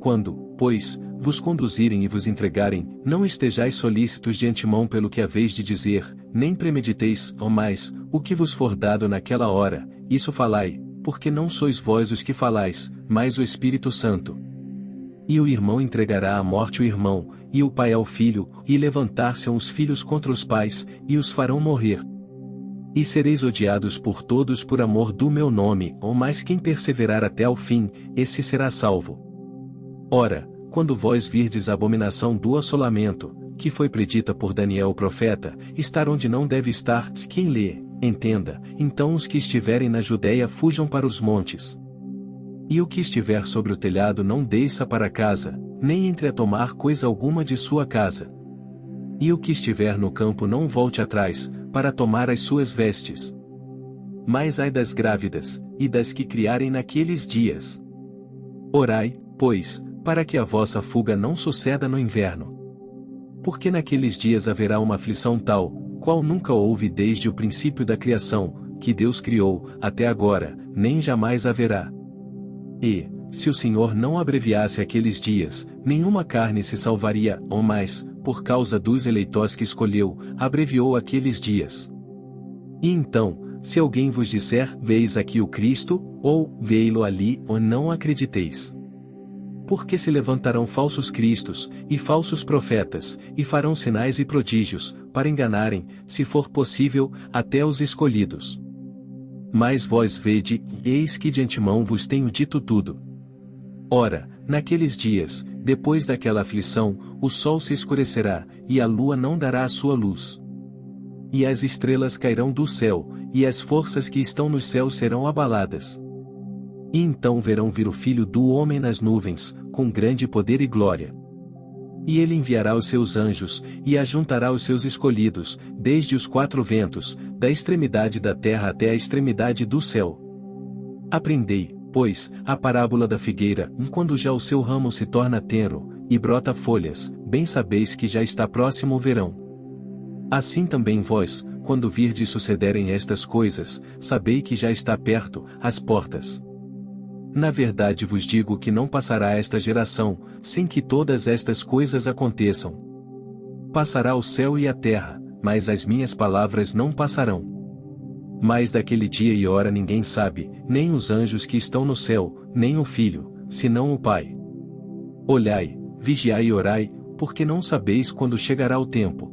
Quando, pois, vos conduzirem e vos entregarem, não estejais solícitos de antemão pelo que haveis de dizer, nem premediteis, mais, o que vos for dado naquela hora, isso falai, porque não sois vós os que falais, mas o Espírito Santo. E o irmão entregará à morte o irmão, e o pai ao filho, e levantar-se-ão os filhos contra os pais, e os farão morrer. E sereis odiados por todos por amor do meu nome, mas quem perseverar até ao fim, esse será salvo. Ora, quando vós virdes a abominação do assolamento, que foi predita por Daniel o profeta, estar onde não deve estar, quem lê, entenda, então os que estiverem na Judéia fujam para os montes. E o que estiver sobre o telhado não desça para casa, nem entre a tomar coisa alguma de sua casa. E o que estiver no campo não volte atrás, para tomar as suas vestes. Mas ai das grávidas, e das que criarem naqueles dias. Orai, pois, para que a vossa fuga não suceda no inverno. Porque naqueles dias haverá uma aflição tal, qual nunca houve desde o princípio da criação, que Deus criou, até agora, nem jamais haverá. E, se o Senhor não abreviasse aqueles dias, nenhuma carne se salvaria, ou mais, por causa dos eleitores que escolheu, abreviou aqueles dias. E então, se alguém vos disser, veis aqui o Cristo, ou, vei-lo ali, ou não acrediteis. Porque se levantarão falsos cristos, e falsos profetas, e farão sinais e prodígios, para enganarem, se for possível, até os escolhidos. Mas vós vede, eis que de antemão vos tenho dito tudo. Ora, naqueles dias, depois daquela aflição, o sol se escurecerá, e a lua não dará a sua luz. E as estrelas cairão do céu, e as forças que estão nos céus serão abaladas. E então verão vir o Filho do Homem nas nuvens, com grande poder e glória. E ele enviará os seus anjos, e ajuntará os seus escolhidos, desde os quatro ventos, da extremidade da terra até a extremidade do céu. Aprendei, pois, a parábola da figueira, quando já o seu ramo se torna tenro, e brota folhas, bem sabeis que já está próximo o verão. Assim também vós, quando virdes sucederem estas coisas, sabei que já está perto, às portas. Na verdade vos digo que não passará esta geração, sem que todas estas coisas aconteçam. Passará o céu e a terra, mas as minhas palavras não passarão. Mas daquele dia e hora ninguém sabe, nem os anjos que estão no céu, nem o Filho, senão o Pai. Olhai, vigiai e orai, porque não sabeis quando chegará o tempo.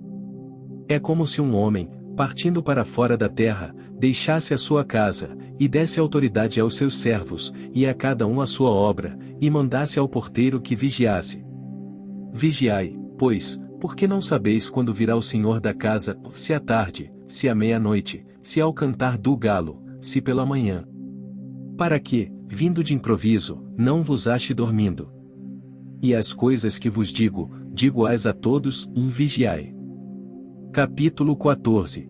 É como se um homem, partindo para fora da terra, deixasse a sua casa, e desse autoridade aos seus servos, e a cada um a sua obra, e mandasse ao porteiro que vigiasse. Vigiai, pois, porque não sabeis quando virá o Senhor da casa, se à tarde, se à meia-noite, se ao cantar do galo, se pela manhã. Para que, vindo de improviso, não vos ache dormindo. E as coisas que vos digo, digo-as a todos, vigiai. Capítulo 14.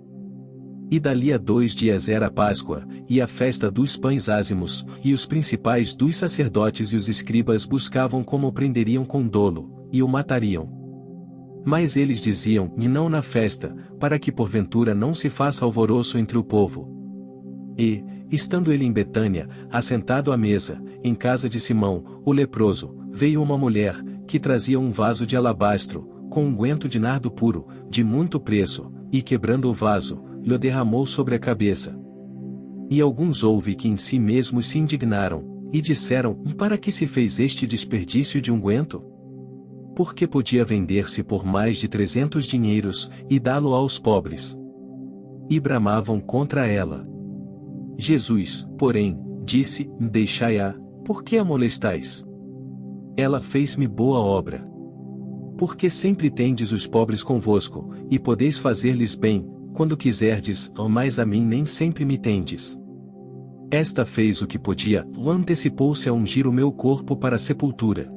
E dali a 2 dias era a Páscoa, e a festa dos pães ázimos, e os principais dos sacerdotes e os escribas buscavam como o prenderiam com dolo, e o matariam. Mas eles diziam, e não na festa, para que porventura não se faça alvoroço entre o povo. E, estando ele em Betânia, assentado à mesa, em casa de Simão, o leproso, veio uma mulher, que trazia um vaso de alabastro, com unguento de nardo puro, de muito preço, e quebrando o vaso, lhe derramou sobre a cabeça. E alguns houve que em si mesmos se indignaram, e disseram, para que se fez este desperdício de unguento? Porque podia vender-se por mais de 300 dinheiros, e dá-lo aos pobres. E bramavam contra ela. Jesus, porém, disse, deixai-a, por que a molestais? Ela fez-me boa obra. Porque sempre tendes os pobres convosco, e podeis fazer-lhes bem, quando quiserdes, mas a mim nem sempre me tendes. Esta fez o que podia, antecipou-se a ungir o meu corpo para a sepultura.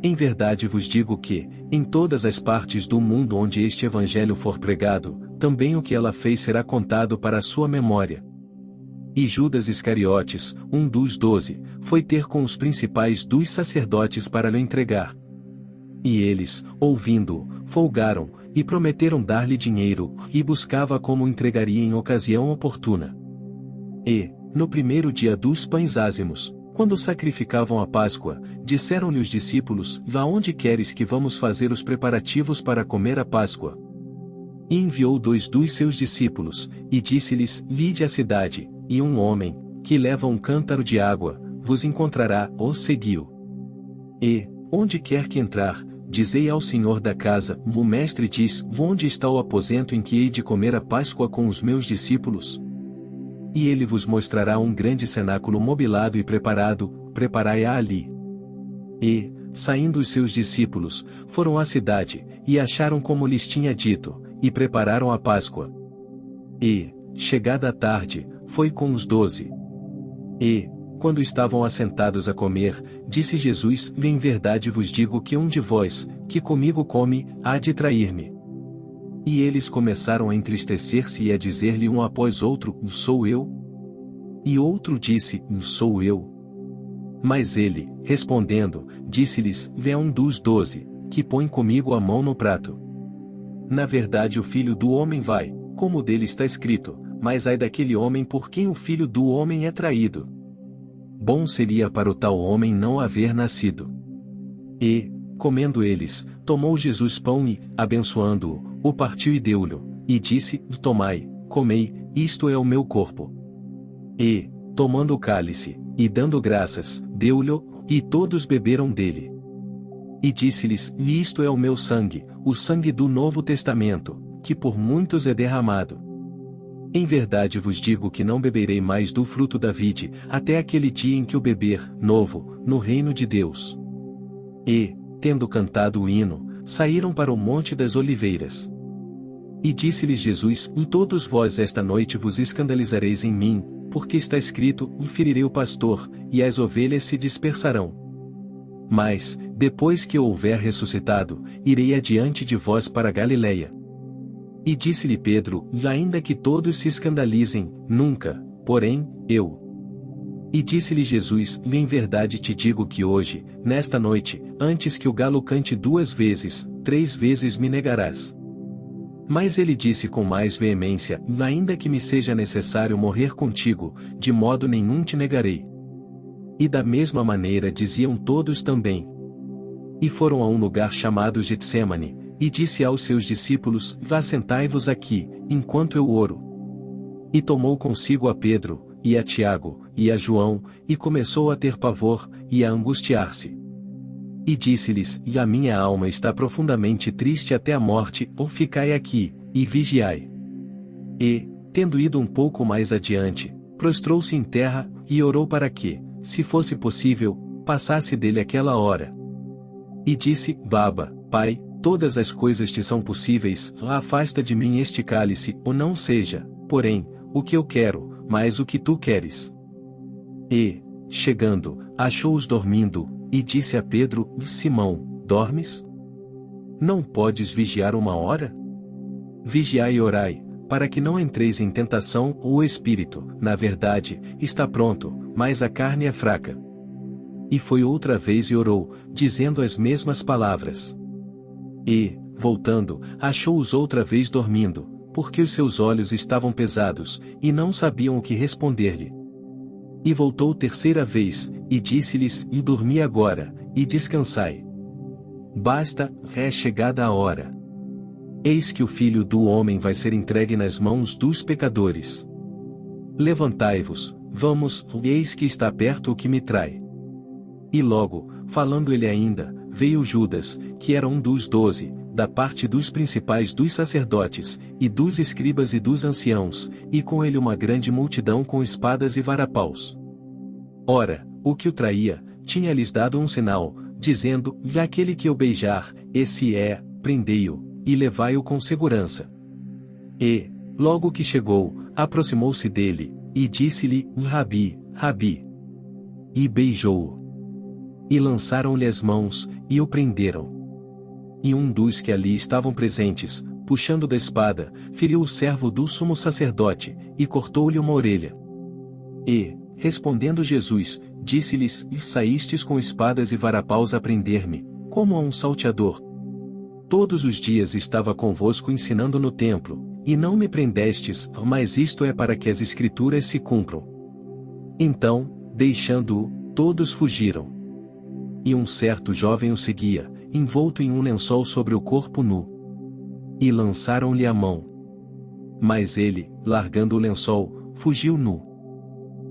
Em verdade vos digo que, em todas as partes do mundo onde este evangelho for pregado, também o que ela fez será contado para a sua memória. E Judas Iscariotes, um dos 12, foi ter com os principais dos sacerdotes para lhe entregar. E eles, ouvindo-o, folgaram, e prometeram dar-lhe dinheiro, e buscava como o entregaria em ocasião oportuna. E, no primeiro dia dos pães ázimos, quando sacrificavam a Páscoa, disseram-lhe os discípulos, vá onde queres que vamos fazer os preparativos para comer a Páscoa. E enviou 2 dos seus discípulos, e disse-lhes, vide a cidade, e um homem, que leva um cântaro de água, vos encontrará, ou seguiu. E, onde quer que entrar, dizei ao senhor da casa, o mestre diz, onde está o aposento em que hei de comer a Páscoa com os meus discípulos? E ele vos mostrará um grande cenáculo mobilado e preparado, preparai-a ali. E, saindo os seus discípulos, foram à cidade, e acharam como lhes tinha dito, e prepararam a Páscoa. E, chegada a tarde, foi com os 12. E, quando estavam assentados a comer, disse Jesus, em verdade vos digo que um de vós, que comigo come, há de trair-me. E eles começaram a entristecer-se e a dizer-lhe um após outro, sou eu? E outro disse: Sou eu. Mas ele, respondendo, disse-lhes: É um dos 12, que põe comigo a mão no prato. Na verdade o Filho do Homem vai, como dele está escrito, mas ai daquele homem por quem o Filho do Homem é traído. Bom seria para o tal homem não haver nascido. E, comendo eles, tomou Jesus pão e, abençoando-o, o partiu e deu-lhe, e disse: Tomai, comei, isto é o meu corpo. E, tomando o cálice, e dando graças, deu-lhe, e todos beberam dele. E disse-lhes: Isto é o meu sangue, o sangue do Novo Testamento, que por muitos é derramado. Em verdade vos digo que não beberei mais do fruto da vide, até aquele dia em que o beber, novo, no reino de Deus. E, tendo cantado o hino, saíram para o Monte das Oliveiras. E disse-lhes Jesus: Todos vós esta noite vos escandalizareis em mim, porque está escrito: Ferirei o pastor, e as ovelhas se dispersarão. Mas, depois que eu houver ressuscitado, irei adiante de vós para Galiléia. E disse-lhe Pedro: Ainda que todos se escandalizem, nunca, porém, eu. E disse-lhe Jesus: Em verdade te digo que hoje, nesta noite, antes que o galo cante 2 vezes, 3 vezes me negarás. Mas ele disse com mais veemência: Ainda que me seja necessário morrer contigo, de modo nenhum te negarei. E da mesma maneira diziam todos também. E foram a um lugar chamado Getsemane, e disse aos seus discípulos: Assentai-vos aqui, enquanto eu oro. E tomou consigo a Pedro, e a Tiago, e a João, e começou a ter pavor, e a angustiar-se. E disse-lhes: A minha alma está profundamente triste até a morte, ou ficai aqui, e vigiai. E, tendo ido um pouco mais adiante, prostrou-se em terra, e orou para que, se fosse possível, passasse dele aquela hora. E disse: Baba, Pai, todas as coisas te são possíveis, afasta de mim este cálice, ou não seja, porém, o que eu quero, mas o que tu queres. E, chegando, achou-os dormindo, e disse a Pedro: Simão, dormes? Não podes vigiar 1 hora? Vigiai e orai, para que não entreis em tentação. O espírito, na verdade, está pronto, mas a carne é fraca. E foi outra vez e orou, dizendo as mesmas palavras. E, voltando, achou-os outra vez dormindo, porque os seus olhos estavam pesados, e não sabiam o que responder-lhe. E voltou 3ª vez, e disse-lhes: E dormi agora, e descansai. Basta, é chegada a hora. Eis que o Filho do Homem vai ser entregue nas mãos dos pecadores. Levantai-vos, vamos, eis que está perto o que me trai. E logo, falando ele ainda, veio Judas, que era um dos 12, da parte dos principais dos sacerdotes, e dos escribas e dos anciãos, e com ele uma grande multidão com espadas e varapaus. Ora, o que o traía, tinha-lhes dado um sinal, dizendo: E aquele que eu beijar, esse é, prendei-o, e levai-o com segurança. E, logo que chegou, aproximou-se dele, e disse-lhe: Rabi, Rabi. E beijou-o. E lançaram-lhe as mãos, e o prenderam. E um dos que ali estavam presentes, puxando da espada, feriu o servo do sumo sacerdote, e cortou-lhe uma orelha. E, respondendo Jesus, disse-lhes: E saístes com espadas e varapaus a prender-me, como a um salteador. Todos os dias estava convosco ensinando no templo, e não me prendestes, mas isto é para que as Escrituras se cumpram. Então, deixando-o, todos fugiram. E um certo jovem o seguia, envolto em um lençol sobre o corpo nu. E lançaram-lhe a mão. Mas ele, largando o lençol, fugiu nu.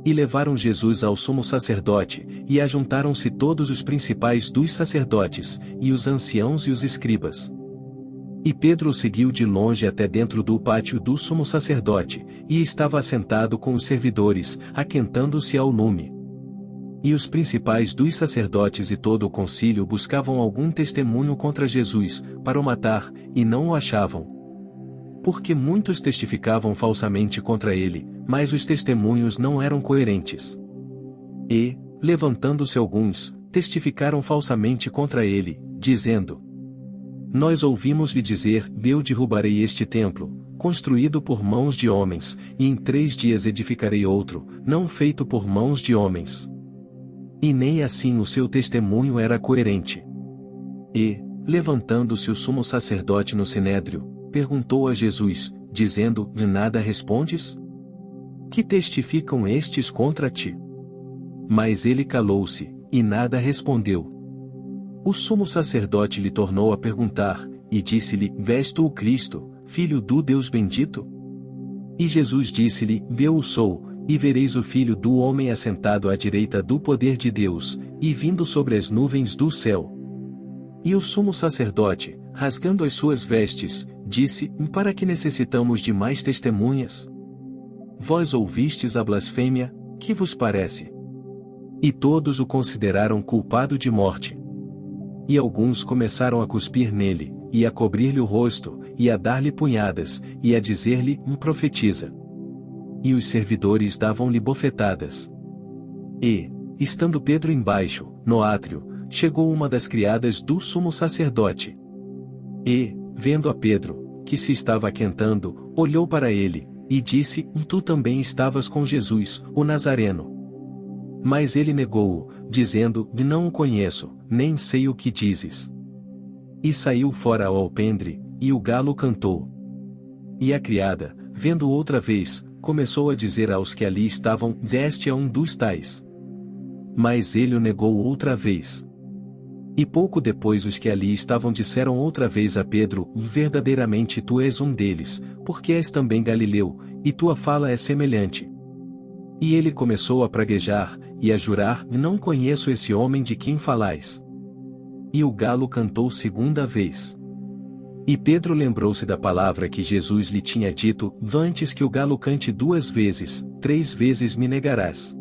E levaram Jesus ao sumo sacerdote, e ajuntaram-se todos os principais dos sacerdotes, e os anciãos e os escribas. E Pedro o seguiu de longe até dentro do pátio do sumo sacerdote, e estava assentado com os servidores, aquentando-se ao lume. E os principais dos sacerdotes e todo o concílio buscavam algum testemunho contra Jesus, para o matar, e não o achavam. Porque muitos testificavam falsamente contra ele, mas os testemunhos não eram coerentes. E, levantando-se alguns, testificaram falsamente contra ele, dizendo: Nós ouvimos-lhe dizer: Eu derrubarei este templo, construído por mãos de homens, e em 3 dias edificarei outro, não feito por mãos de homens. E nem assim o seu testemunho era coerente. E, levantando-se o sumo sacerdote no sinédrio, perguntou a Jesus, dizendo: Nada respondes? Que testificam estes contra ti? Mas ele calou-se, e nada respondeu. O sumo sacerdote lhe tornou a perguntar, e disse-lhe: Vês tu o Cristo, Filho do Deus bendito? E Jesus disse-lhe: Eu o sou, e vereis o Filho do Homem assentado à direita do poder de Deus, e vindo sobre as nuvens do céu. E o sumo sacerdote, rasgando as suas vestes, disse: Para que necessitamos de mais testemunhas? Vós ouvistes a blasfêmia, que vos parece? E todos o consideraram culpado de morte. E alguns começaram a cuspir nele, e a cobrir-lhe o rosto, e a dar-lhe punhadas, e a dizer-lhe: Profetiza. E os servidores davam-lhe bofetadas. E, estando Pedro embaixo, no átrio, chegou uma das criadas do sumo sacerdote. E, vendo a Pedro, que se estava aquentando, olhou para ele, e disse: Tu também estavas com Jesus, o Nazareno. Mas ele negou-o, dizendo: Não o conheço, nem sei o que dizes. E saiu fora ao alpendre, e o galo cantou. E a criada, vendo outra vez, começou a dizer aos que ali estavam: Este é um dos tais. Mas ele o negou outra vez. E pouco depois os que ali estavam disseram outra vez a Pedro: Verdadeiramente tu és um deles, porque és também galileu, e tua fala é semelhante. E ele começou a praguejar, e a jurar: Não conheço esse homem de quem falais. E o galo cantou segunda vez. E Pedro lembrou-se da palavra que Jesus lhe tinha dito: Antes que o galo cante 2 vezes, 3 vezes me negarás.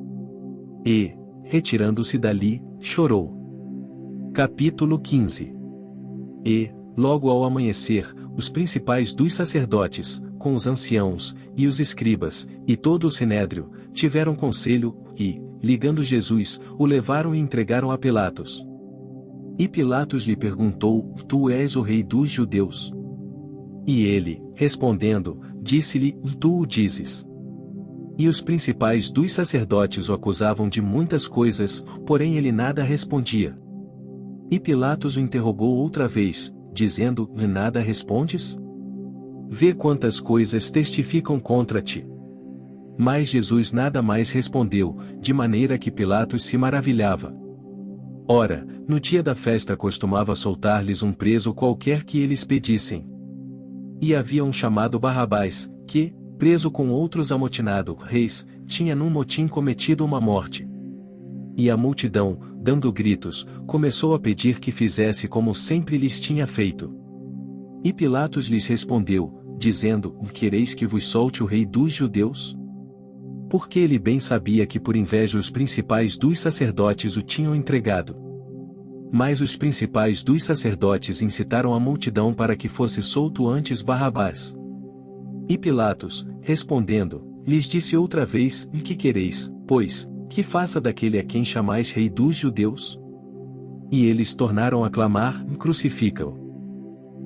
E, retirando-se dali, chorou. Capítulo 15. E, logo ao amanhecer, os principais dos sacerdotes, com os anciãos, e os escribas, e todo o sinédrio, tiveram conselho, e, ligando Jesus, o levaram e entregaram a Pilatos. E Pilatos lhe perguntou: Tu és o rei dos judeus? E ele, respondendo, disse-lhe: Tu o dizes. E os principais dos sacerdotes o acusavam de muitas coisas, porém ele nada respondia. E Pilatos o interrogou outra vez, dizendo: Nada respondes? Vê quantas coisas testificam contra ti. Mas Jesus nada mais respondeu, de maneira que Pilatos se maravilhava. Ora, no dia da festa costumava soltar-lhes um preso qualquer que eles pedissem. E havia um chamado Barrabás, que, preso com outros amotinados reis, tinha num motim cometido uma morte. E a multidão, dando gritos, começou a pedir que fizesse como sempre lhes tinha feito. E Pilatos lhes respondeu, dizendo: Quereis que vos solte o rei dos judeus? Porque ele bem sabia que por inveja os principais dos sacerdotes o tinham entregado. Mas os principais dos sacerdotes incitaram a multidão para que fosse solto antes Barrabás. E Pilatos, respondendo, lhes disse outra vez: Que quereis, pois, que faça daquele a quem chamais rei dos judeus? E eles tornaram a clamar: Crucifica-o.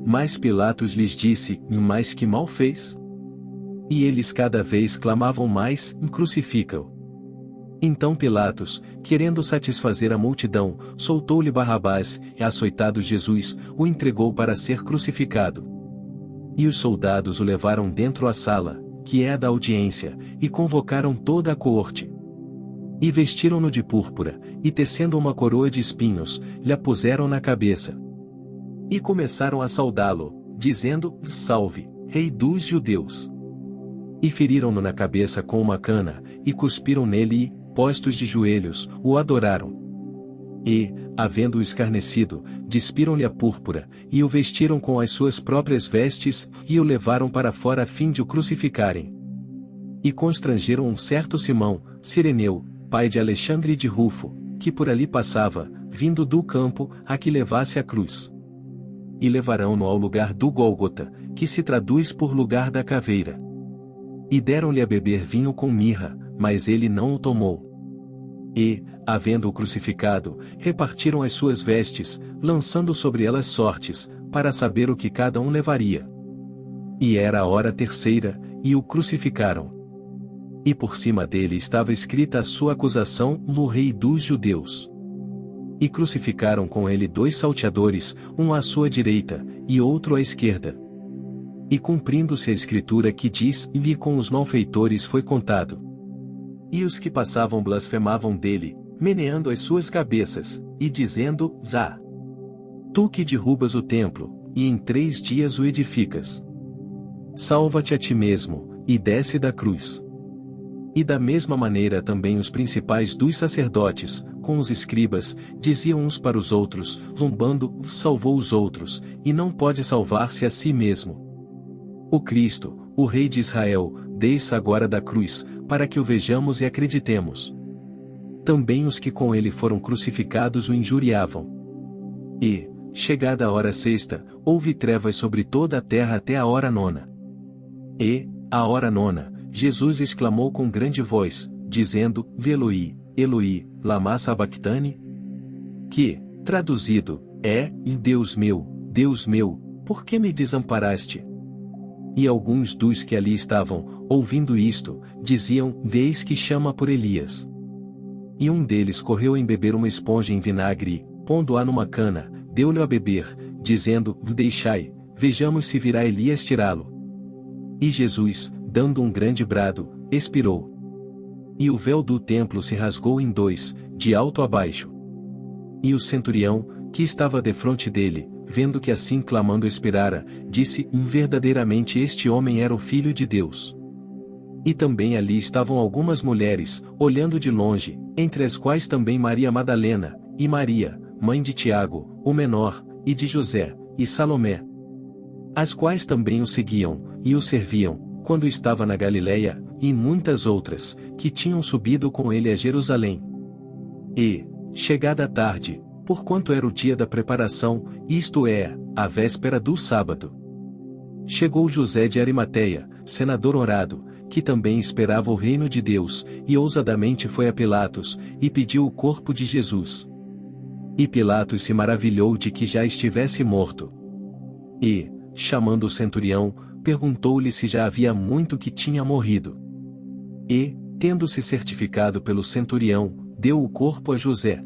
Mas Pilatos lhes disse: Mas que mal fez? E eles cada vez clamavam mais: Crucifica-o. Então Pilatos, querendo satisfazer a multidão, soltou-lhe Barrabás, e açoitado Jesus, o entregou para ser crucificado. E os soldados o levaram dentro à sala, que é a da audiência, e convocaram toda a coorte. E vestiram-no de púrpura, e tecendo uma coroa de espinhos, lhe a puseram na cabeça. E começaram a saudá-lo, dizendo: Salve, Rei dos Judeus! E feriram-no na cabeça com uma cana, e cuspiram nele e, postos de joelhos, o adoraram. E, havendo-o escarnecido, despiram-lhe a púrpura, e o vestiram com as suas próprias vestes, e o levaram para fora a fim de o crucificarem. E constrangeram um certo Simão, Cireneu, pai de Alexandre e de Rufo, que por ali passava, vindo do campo, a que levasse a cruz. E levarão-no ao lugar do Gólgota, que se traduz por lugar da caveira. E deram-lhe a beber vinho com mirra, mas ele não o tomou. E, havendo-o crucificado, repartiram as suas vestes, lançando sobre elas sortes, para saber o que cada um levaria. E era a hora terceira, e o crucificaram. E por cima dele estava escrita a sua acusação: o Rei dos Judeus. E crucificaram com ele 2 salteadores, um à sua direita, e outro à esquerda. E cumprindo-se a escritura que diz: e com os malfeitores foi contado. E os que passavam blasfemavam dele, meneando as suas cabeças, e dizendo: Zá! Tu que derrubas o templo, e em 3 dias o edificas. Salva-te a ti mesmo, e desce da cruz. E da mesma maneira também os principais dos sacerdotes, com os escribas, diziam uns para os outros, zombando: salvou os outros, e não pode salvar-se a si mesmo. O Cristo, o Rei de Israel, desça agora da cruz, para que o vejamos e acreditemos. Também os que com ele foram crucificados o injuriavam. E, chegada a hora sexta, houve trevas sobre toda a terra até a hora 9. E, à hora 9, Jesus exclamou com grande voz, dizendo: Eloi, Eloi, lama sabactani? Que, traduzido, é: Deus meu, por que me desamparaste? E alguns dos que ali estavam, ouvindo isto, diziam: Eis que chama por Elias. E um deles correu em beber uma esponja em vinagre e, pondo-a numa cana, deu-lhe a beber, dizendo: Deixai, vejamos se virá Elias tirá-lo. E Jesus, dando um grande brado, expirou. E o véu do templo se rasgou em 2, de alto a baixo. E o centurião, que estava defronte dele, vendo que assim clamando expirara, disse: verdadeiramente este homem era o Filho de Deus. E também ali estavam algumas mulheres, olhando de longe, entre as quais também Maria Madalena, e Maria, mãe de Tiago, o menor, e de José, e Salomé. As quais também o seguiam, e o serviam, quando estava na Galileia, e muitas outras, que tinham subido com ele a Jerusalém. E, chegada a tarde, porquanto era o dia da preparação, isto é, a véspera do sábado, chegou José de Arimateia, senador honrado, que também esperava o reino de Deus, e ousadamente foi a Pilatos, e pediu o corpo de Jesus. E Pilatos se maravilhou de que já estivesse morto. E, chamando o centurião, perguntou-lhe se já havia muito que tinha morrido. E, tendo-se certificado pelo centurião, deu o corpo a José,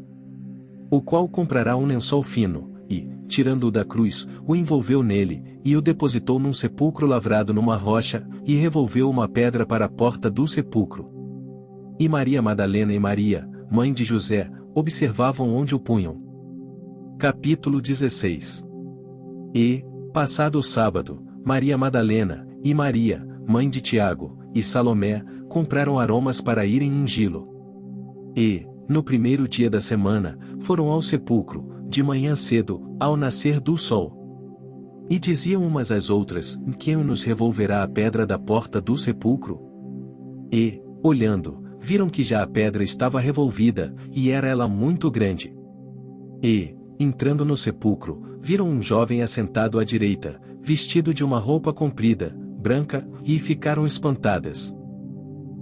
o qual comprará um lençol fino, e, tirando-o da cruz, o envolveu nele, e o depositou num sepulcro lavrado numa rocha, e revolveu uma pedra para a porta do sepulcro. E Maria Madalena e Maria, mãe de José, observavam onde o punham. Capítulo 16. E, passado o sábado, Maria Madalena, e Maria, mãe de Tiago, e Salomé, compraram aromas para irem ungí-lo. E, no primeiro dia da semana, foram ao sepulcro, de manhã cedo, ao nascer do sol. E diziam umas às outras: quem nos revolverá a pedra da porta do sepulcro? E, olhando, viram que já a pedra estava revolvida, e era ela muito grande. E, entrando no sepulcro, viram um jovem assentado à direita, vestido de uma roupa comprida, branca, e ficaram espantadas.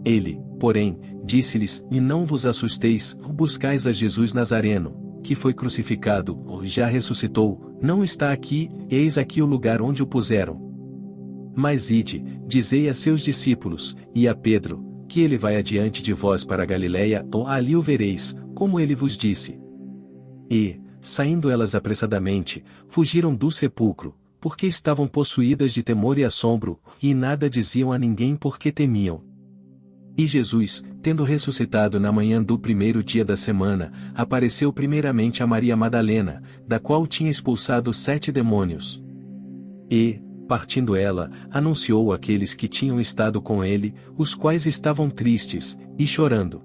Ele, porém, disse-lhes: e não vos assusteis, buscais a Jesus Nazareno, que foi crucificado, já ressuscitou, não está aqui, eis aqui o lugar onde o puseram. Mas ide, dizei a seus discípulos, e a Pedro, que ele vai adiante de vós para a Galileia, ou ali o vereis, como ele vos disse. E, saindo elas apressadamente, fugiram do sepulcro, porque estavam possuídas de temor e assombro, e nada diziam a ninguém porque temiam. E Jesus, tendo ressuscitado na manhã do primeiro dia da semana, apareceu primeiramente a Maria Madalena, da qual tinha expulsado 7 demônios. E, partindo ela, anunciou àqueles que tinham estado com ele, os quais estavam tristes, e chorando.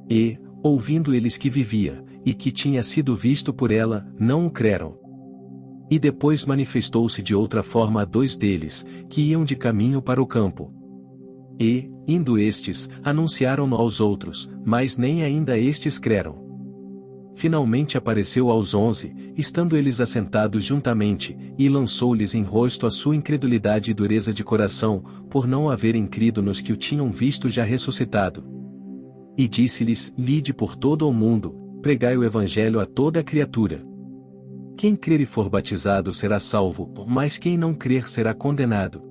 E, ouvindo eles que vivia, e que tinha sido visto por ela, não o creram. E depois manifestou-se de outra forma a 2 deles, que iam de caminho para o campo. E, indo estes, anunciaram-no aos outros, mas nem ainda estes creram. Finalmente apareceu aos 11, estando eles assentados juntamente, e lançou-lhes em rosto a sua incredulidade e dureza de coração, por não haverem crido nos que o tinham visto já ressuscitado. E disse-lhes: lide por todo o mundo, pregai o evangelho a toda a criatura. Quem crer e for batizado será salvo, mas quem não crer será condenado.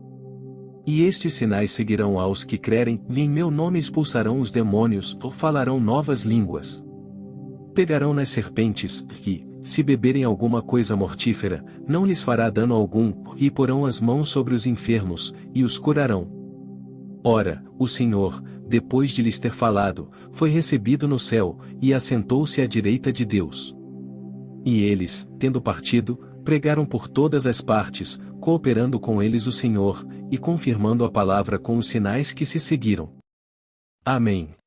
E estes sinais seguirão aos que crerem, e em meu nome expulsarão os demônios, ou falarão novas línguas. Pegarão nas serpentes, e, se beberem alguma coisa mortífera, não lhes fará dano algum, e porão as mãos sobre os enfermos, e os curarão. Ora, o Senhor, depois de lhes ter falado, foi recebido no céu, e assentou-se à direita de Deus. E eles, tendo partido, pregaram por todas as partes, cooperando com eles o Senhor, e confirmando a palavra com os sinais que se seguiram. Amém.